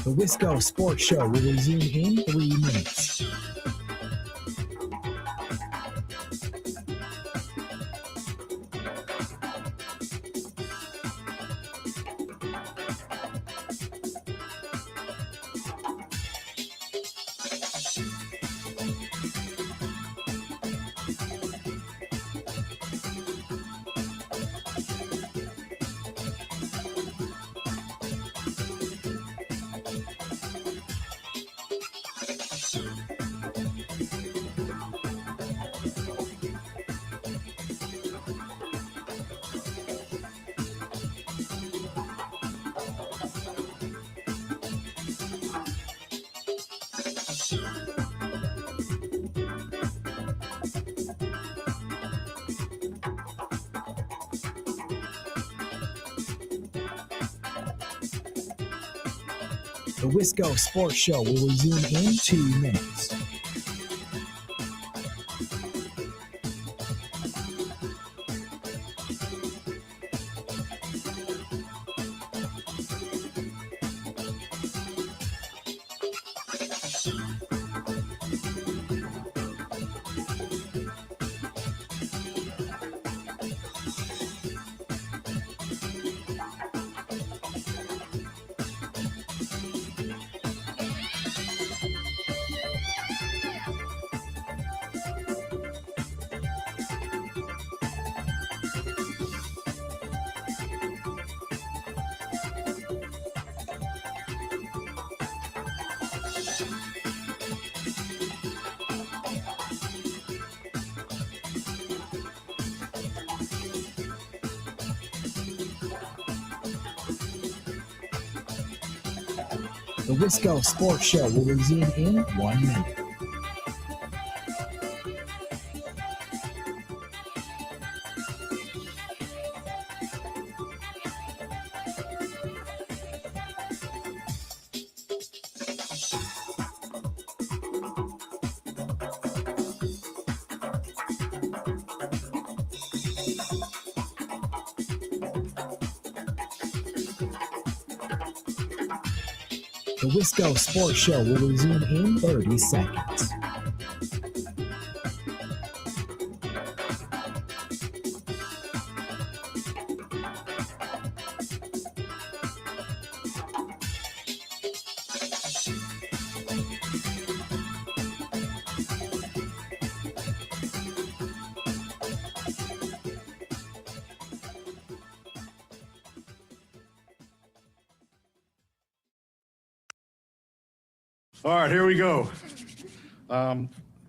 The Wisco Sports Show will resume in 3 minutes. The Wisco Sports Show will resume in 2 minutes. The Wisco Sports Show will resume in 1 minute. The Wisco Sports Show will resume in 30 seconds. All right, here we go.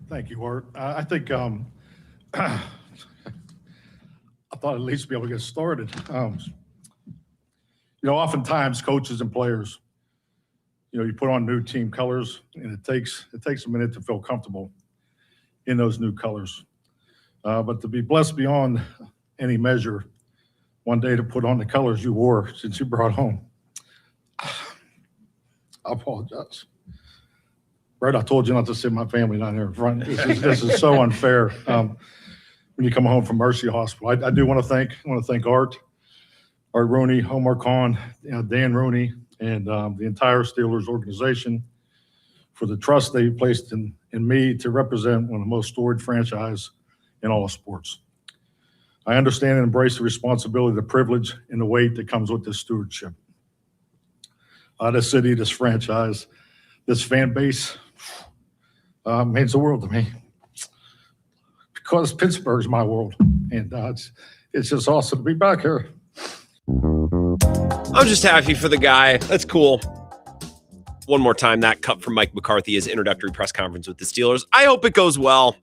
Thank you, Art. I think I thought at least be able to get started. Oftentimes coaches and players, you put on new team colors, and it takes a minute to feel comfortable in those new colors. But to be blessed beyond any measure, one day to put on the colors you wore since you brought home. I apologize. Right, I told you not to sit my family down here in front. This is so unfair. When you come home from Mercy Hospital, I do want to thank Art Rooney, Omar Khan, Dan Rooney, and the entire Steelers organization for the trust they placed in me to represent one of the most storied franchise in all of sports. I understand and embrace the responsibility, the privilege, and the weight that comes with this stewardship. this city, this franchise, this fan base means the world to me. Because Pittsburgh's my world, and it's just awesome to be back here. I'm just happy for the guy. That's cool. One more time, that cut from Mike McCarthy, his introductory press conference with the Steelers. I hope it goes well.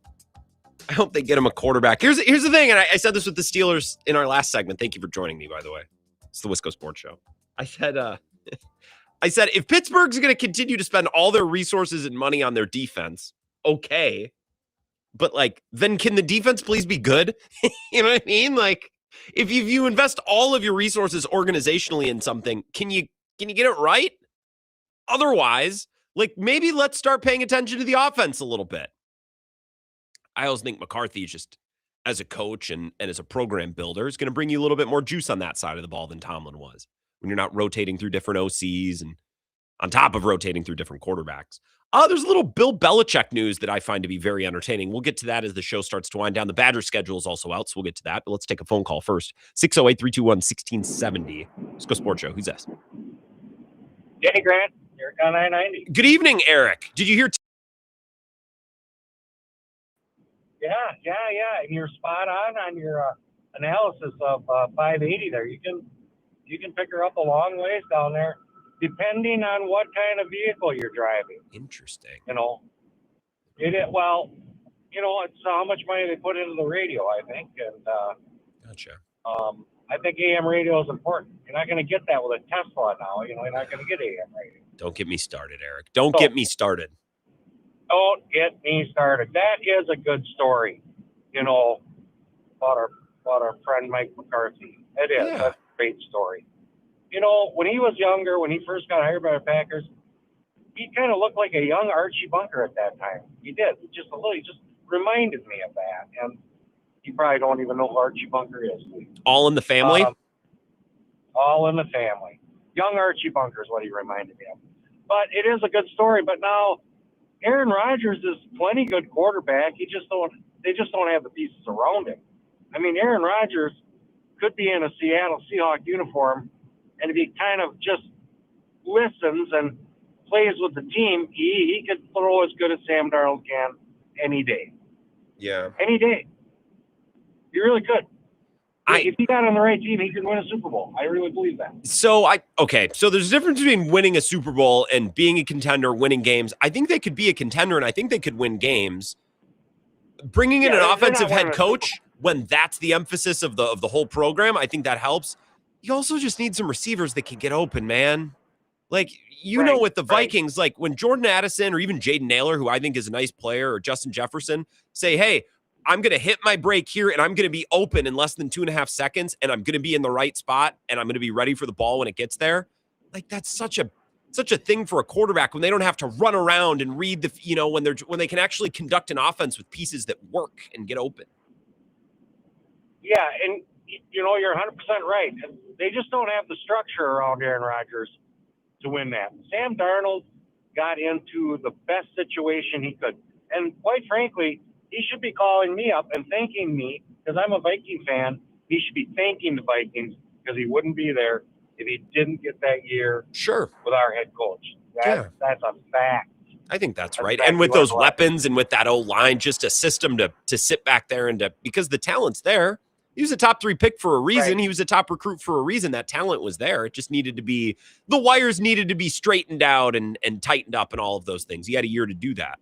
I hope they get him a quarterback. Here's the thing, and I said this with the Steelers in our last segment. Thank you for joining me, by the way. It's the Wisco Sports Show. I said if Pittsburgh's going to continue to spend all their resources and money on their defense, okay. But, like, then can the defense please be good? You know what I mean? Like, if you invest all of your resources organizationally in something, can you get it right? Otherwise, like, maybe let's start paying attention to the offense a little bit. I always think McCarthy just, as a coach and as a program builder, is going to bring you a little bit more juice on that side of the ball than Tomlin was when you're not rotating through different OCs and on top of rotating through different quarterbacks. There's a little Bill Belichick news that I find to be very entertaining. We'll get to that as the show starts to wind down. The Badger schedule is also out, so we'll get to that. But let's take a phone call first. 608-321-1670. Let's go Sports Show. Who's this? Danny Grant, Eric on 990. Good evening, Eric. Did you hear? Yeah. And you're spot on your analysis of 580 there. You can pick her up a long ways down there, depending on what kind of vehicle you're driving. Interesting. It's how much money they put into the radio, I think. And gotcha. I think AM radio is important. You're not going to get that with a Tesla now. You're not going to get AM radio. Don't get me started, Eric. Don't get me started. Don't get me started. That is a good story, about our friend Mike McCarthy. It is. Yeah. That's a great story. When he was younger, when he first got hired by the Packers, he kind of looked like a young Archie Bunker at that time. He did. He just reminded me of that. And you probably don't even know who Archie Bunker is. All in the Family? All in the Family. Young Archie Bunker is what he reminded me of. But it is a good story. But now Aaron Rodgers is plenty good quarterback. They just don't have the pieces around him. I mean, Aaron Rodgers could be in a Seattle Seahawks uniform, and if he kind of just listens and plays with the team, he could throw as good as Sam Darnold can any day. Yeah. Any day. He really could. If he got on the right team, he could win a Super Bowl. I really believe that. So there's a difference between winning a Super Bowl and being a contender, winning games. I think they could be a contender, and I think they could win games. Bringing in an offensive head coach when that's the emphasis of the whole program, I think that helps. You also just need some receivers that can get open, man. Like, with the Vikings, like when Jordan Addison or even Jaden Naylor, who I think is a nice player, or Justin Jefferson, say, hey, I'm going to hit my break here and I'm going to be open in less than 2.5 seconds and I'm going to be in the right spot and I'm going to be ready for the ball when it gets there. Like, that's such a thing for a quarterback when they don't have to run around and read when they can actually conduct an offense with pieces that work and get open. Yeah, and you're 100% right. They just don't have the structure around Aaron Rodgers to win that. Sam Darnold got into the best situation he could. And quite frankly, he should be calling me up and thanking me because I'm a Viking fan. He should be thanking the Vikings because he wouldn't be there if he didn't get that year with our head coach. That's a fact. I think that's right. And with those weapons and with that O-line, just a system to sit back there and because the talent's there. He was a top 3 pick for a reason. Right. He was a top recruit for a reason. That talent was there. It just needed to be, the wires needed to be straightened out and tightened up and all of those things. He had a year to do that.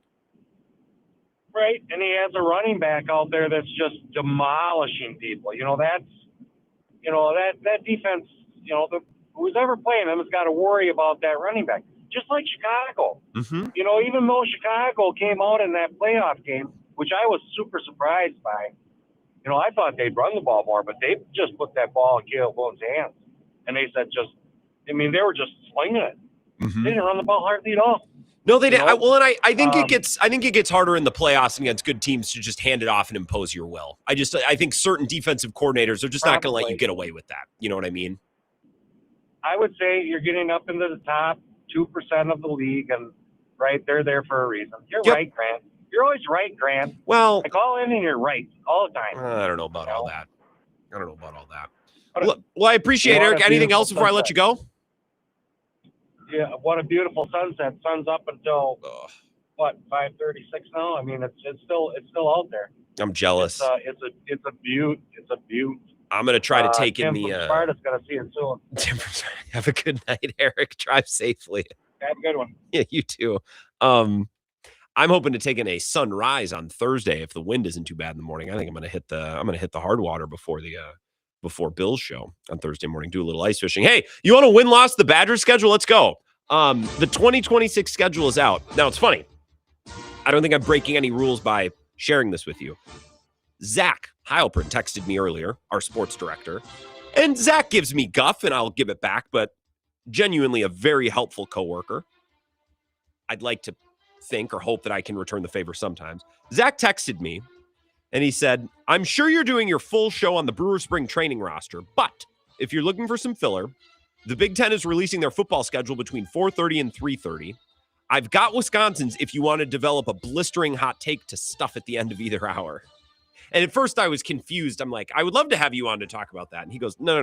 Right. And he has a running back out there that's just demolishing people. That defense, who's ever playing them has got to worry about that running back. Just like Chicago. Mm-hmm. Even though Chicago came out in that playoff game, which I was super surprised by, I thought they'd run the ball more, but they just put that ball in Caleb Williams' hands. And they said they were just slinging it. Mm-hmm. They didn't run the ball hardly at all. No, they didn't. I think it gets harder in the playoffs and against good teams to just hand it off and impose your will. I think certain defensive coordinators are just not going to let you get away with that. You know what I mean? I would say you're getting up into the top 2% of the league, and they're there for a reason. You're right, Grant. You're always right, Grant. Well, I call in and you're right all the time. I don't know about all that. Well, I appreciate it, Eric. Anything else before I let you go? Yeah, what a beautiful sunset. Sun's up until what 5:36 now. I mean, it's still out there. I'm jealous. It's a beaut. It's a beaut. I'm gonna try to take Tim in the. from Sparta's gonna see it soon. Have a good night, Eric. Drive safely. Have a good one. Yeah, you too. I'm hoping to take in a sunrise on Thursday if the wind isn't too bad in the morning. I think I'm gonna hit the hard water before Bill's show on Thursday morning. Do a little ice fishing. Hey, you want to win-loss the Badgers schedule? Let's go. The 2026 schedule is out. Now it's funny. I don't think I'm breaking any rules by sharing this with you. Zach Heilprin texted me earlier, our sports director, and Zach gives me guff, and I'll give it back, but genuinely a very helpful coworker. I'd like to think or hope that I can return the favor sometimes. Zach texted me, and he said, I'm sure you're doing your full show on the Brewers spring training roster, but if you're looking for some filler, the Big Ten is releasing their football schedule between 4:30 and 3:30. I've got Wisconsin's if you want to develop a blistering hot take to stuff at the end of either hour. And at first I was confused. I'm like, I would love to have you on to talk about that. And he goes, no.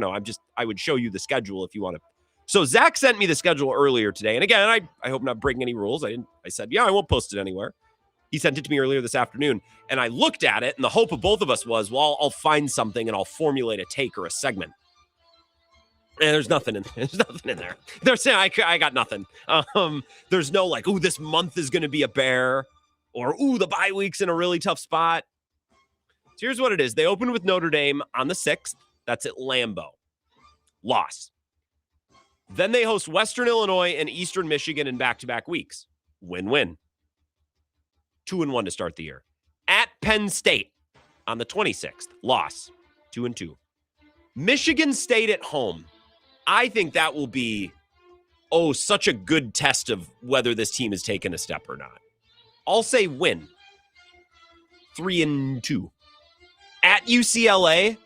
I would show you the schedule if you want to. So Zach sent me the schedule earlier today. And again, I hope I'm not breaking any rules. I said, yeah, I won't post it anywhere. He sent it to me earlier this afternoon. And I looked at it, and the hope of both of us was, well, I'll find something and I'll formulate a take or a segment. And there's nothing in there. They're saying I got nothing. There's no like, ooh, this month is going to be a bear, or ooh, the bye week's in a really tough spot. So here's what it is. They opened with Notre Dame on the 6th. That's at Lambeau. Loss. Then they host Western Illinois and Eastern Michigan in back-to-back weeks. Win-win. 2-1 to start the year. At Penn State on the 26th. Loss. 2-2. Michigan State at home. I think that will be, such a good test of whether this team has taken a step or not. I'll say win. 3-2. At UCLA,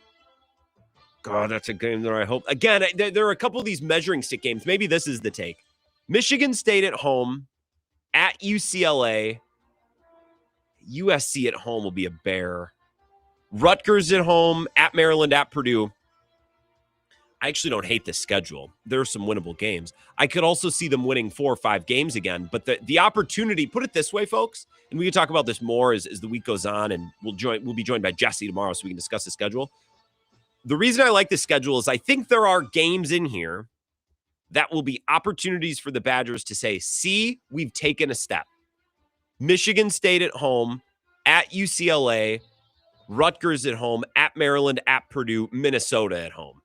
God, that's a game that I hope. Again, there are a couple of these measuring stick games. Maybe this is the take. Michigan State at home, at UCLA. USC at home will be a bear. Rutgers at home, at Maryland, at Purdue. I actually don't hate this schedule. There are some winnable games. I could also see them winning 4 or 5 games again. But the opportunity, put it this way, folks, and we can talk about this more as the week goes on, and we'll be joined by Jesse tomorrow so we can discuss the schedule. The reason I like this schedule is I think there are games in here that will be opportunities for the Badgers to say, see, we've taken a step. Michigan State at home, at UCLA, Rutgers at home, at Maryland, at Purdue, Minnesota at home.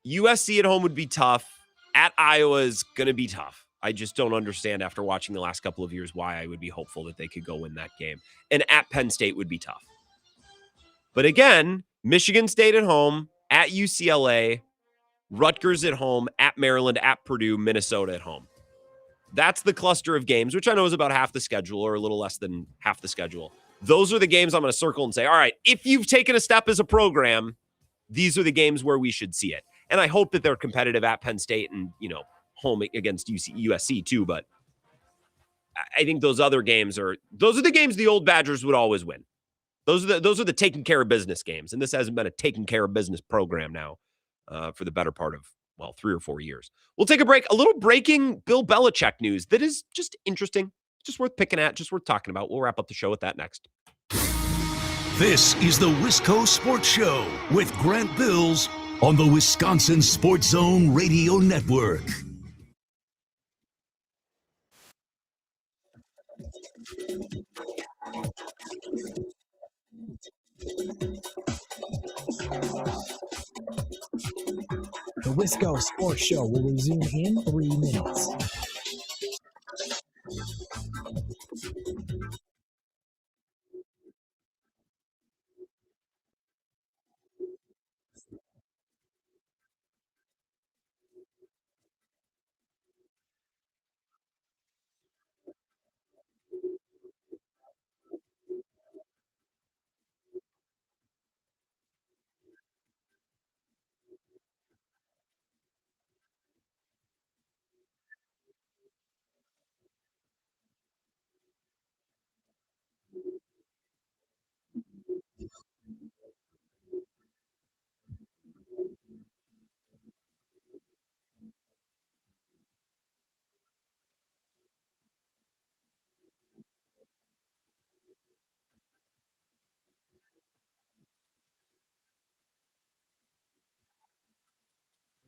USC at home would be tough. At Iowa is going to be tough. I just don't understand after watching the last couple of years why I would be hopeful that they could go win that game. And at Penn State would be tough. But again, Michigan State at home, at UCLA, Rutgers at home, at Maryland, at Purdue, Minnesota at home. That's the cluster of games, which I know is about half the schedule or a little less than half the schedule. Those are the games I'm going to circle and say, all right, if you've taken a step as a program, these are the games where we should see it. And I hope that they're competitive at Penn State and, home against USC too. But I think those other games those are the games the old Badgers would always win. Those are the taking care of business games. And this hasn't been a taking care of business program now for the better part of, 3 or 4 years. We'll take a break. A little breaking Bill Belichick news that is just interesting, just worth picking at, just worth talking about. We'll wrap up the show with that next. This is the Wisco Sports Show with Grant Bills on the Wisconsin Sports Zone Radio Network. The Wisco Sports Show will resume in 3 minutes.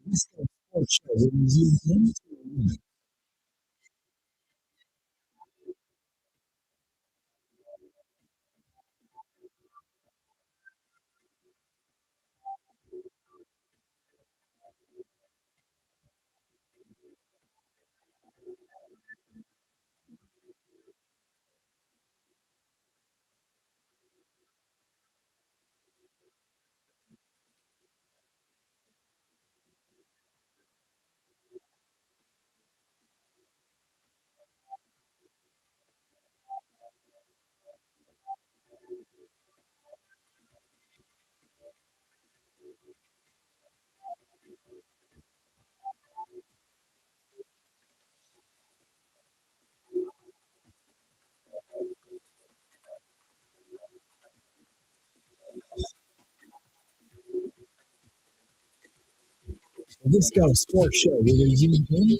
This Go Sports Show will resume in 1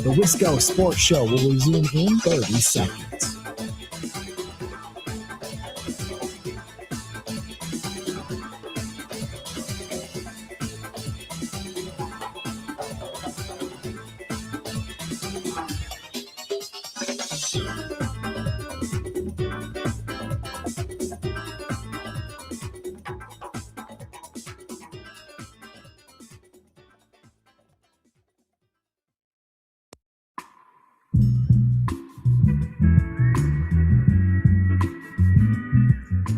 The Wisco Sports Show will resume in 30 seconds.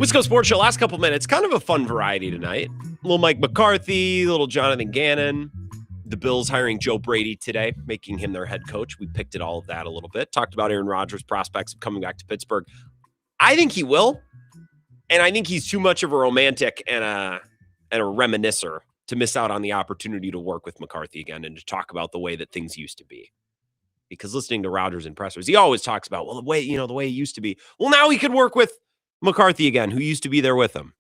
Wisco Sports Show, last couple minutes, kind of a fun variety tonight. Little Mike McCarthy, little Jonathan Gannon. The Bills hiring Joe Brady today, making him their head coach. We picked at all of that a little bit. Talked about Aaron Rodgers' prospects of coming back to Pittsburgh. I think he will, and I think he's too much of a romantic and a reminiscer to miss out on the opportunity to work with McCarthy again and to talk about the way that things used to be. Because listening to Rodgers in pressers, he always talks about, well, the way it used to be. Well, now he could work with McCarthy again, who used to be there with him.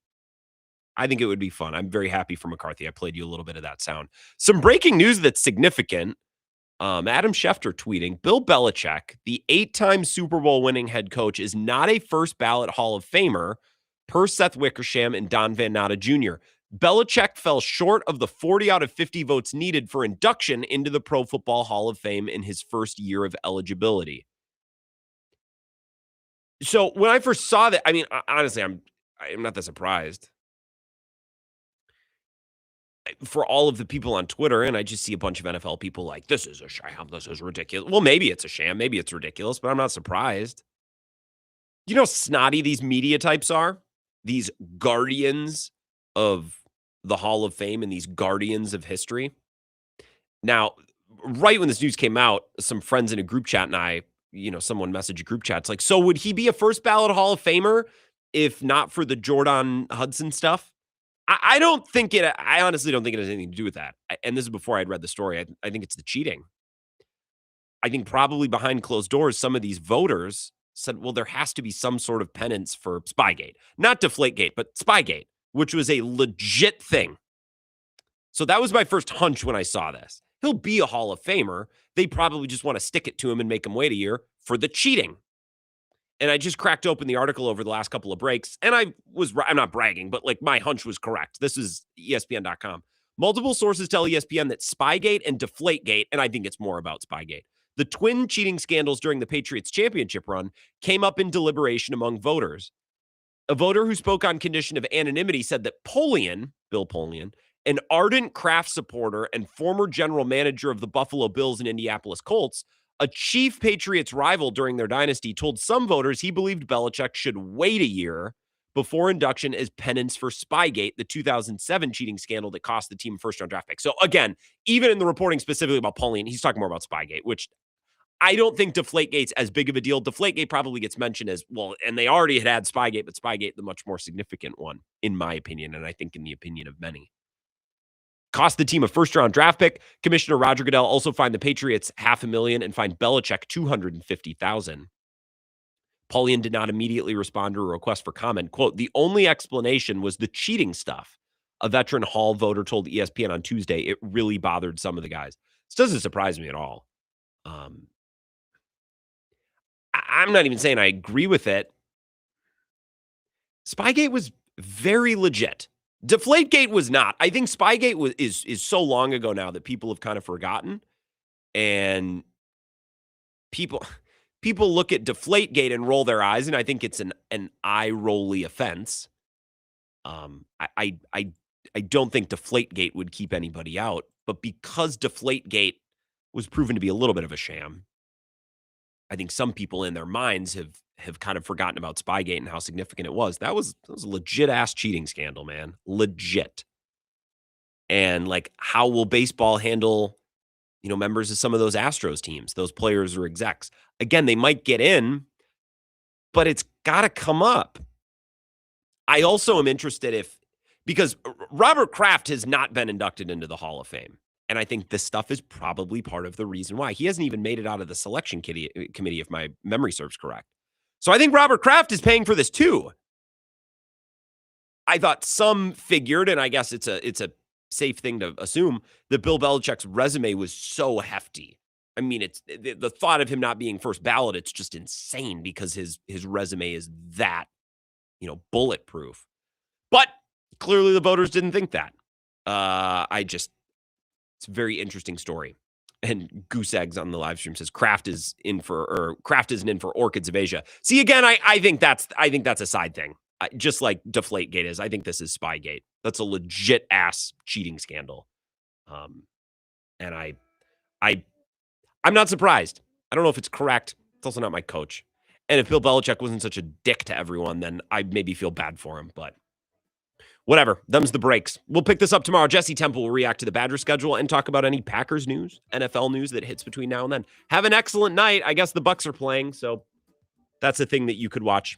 I think it would be fun. I'm very happy for McCarthy. I played you a little bit of that sound. Some breaking news that's significant. Adam Schefter tweeting, Bill Belichick, the 8-time Super Bowl winning head coach, is not a first ballot Hall of Famer, per Seth Wickersham and Don Van Natta Jr. Belichick fell short of the 40 out of 50 votes needed for induction into the Pro Football Hall of Fame in his first year of eligibility. So when I first saw that, I mean, honestly, I'm not that surprised. For all of the people on Twitter, and I just see a bunch of NFL people like, this is a sham, this is ridiculous. Well, maybe it's a sham, maybe it's ridiculous, but I'm not surprised. You know how snotty these media types are? These guardians of the Hall of Fame and these guardians of history. Now, right when this news came out, some friends in a group chat and I, someone messaged a group chat. It's like, so would he be a first ballot Hall of Famer if not for the Jordan Hudson stuff? I honestly don't think it has anything to do with that. And this is before I'd read the story. I think it's the cheating. I think probably behind closed doors, some of these voters said, well, there has to be some sort of penance for Spygate. Not Deflategate, but Spygate, which was a legit thing. So that was my first hunch when I saw this. He'll be a Hall of Famer. They probably just want to stick it to him and make him wait a year for the cheating. And I just cracked open the article over the last couple of breaks, and I'm not bragging, but like my hunch was correct. This is ESPN.com. Multiple sources tell ESPN that Spygate and Deflategate, and I think it's more about Spygate, the twin cheating scandals during the Patriots championship run, came up in deliberation among voters. A voter who spoke on condition of anonymity said that Bill Polian, an ardent Kraft supporter and former general manager of the Buffalo Bills and Indianapolis Colts, a chief Patriots rival during their dynasty, told some voters he believed Belichick should wait a year before induction as penance for Spygate, the 2007 cheating scandal that cost the team first-round draft pick. So again, even in the reporting specifically about Polian, he's talking more about Spygate, which I don't think Deflategate's as big of a deal. Deflategate probably gets mentioned as, well, and they already had Spygate, but Spygate the much more significant one, in my opinion, and I think in the opinion of many. cost the team a first-round draft pick. Commissioner Roger Goodell also fined the Patriots $500,000 and fined Belichick $250,000. Paulian did not immediately respond to a request for comment. Quote, the only explanation was the cheating stuff. A veteran Hall voter told ESPN on Tuesday it really bothered some of the guys. This doesn't surprise me at all. I'm not even saying I agree with it. Spygate was very legit. Deflategate was not. I think Spygate is so long ago now that people have kind of forgotten. And people look at Deflategate and roll their eyes, and I think it's an eye-rolly offense. I don't think Deflategate would keep anybody out, but because Deflategate was proven to be a little bit of a sham, I think some people in their minds have kind of forgotten about Spygate and how significant it was. That was a legit-ass cheating scandal, man. Legit. And, like, how will baseball handle, members of some of those Astros teams, those players or execs? Again, they might get in, but it's got to come up. I also am interested because Robert Kraft has not been inducted into the Hall of Fame. And I think this stuff is probably part of the reason why. He hasn't even made it out of the selection committee, if my memory serves correct. So I think Robert Kraft is paying for this too. I thought some figured, and I guess it's a safe thing to assume, that Bill Belichick's resume was so hefty. I mean, it's the thought of him not being first ballot, it's just insane because his resume is that, bulletproof. But clearly the voters didn't think that. It's a very interesting story. And Goose Eggs on the live stream says Kraft isn't in for Orchids of Asia. See, again, I think that's a side thing. Just like Deflategate is. I think this is Spygate. That's a legit ass cheating scandal. And I'm not surprised. I don't know if it's correct. It's also not my coach. And if Bill Belichick wasn't such a dick to everyone, then I'd maybe feel bad for him. But whatever. Them's the breaks. We'll pick this up tomorrow. Jesse Temple will react to the Badger schedule and talk about any Packers news, NFL news that hits between now and then. Have an excellent night. I guess the Bucs are playing, so that's a thing that you could watch.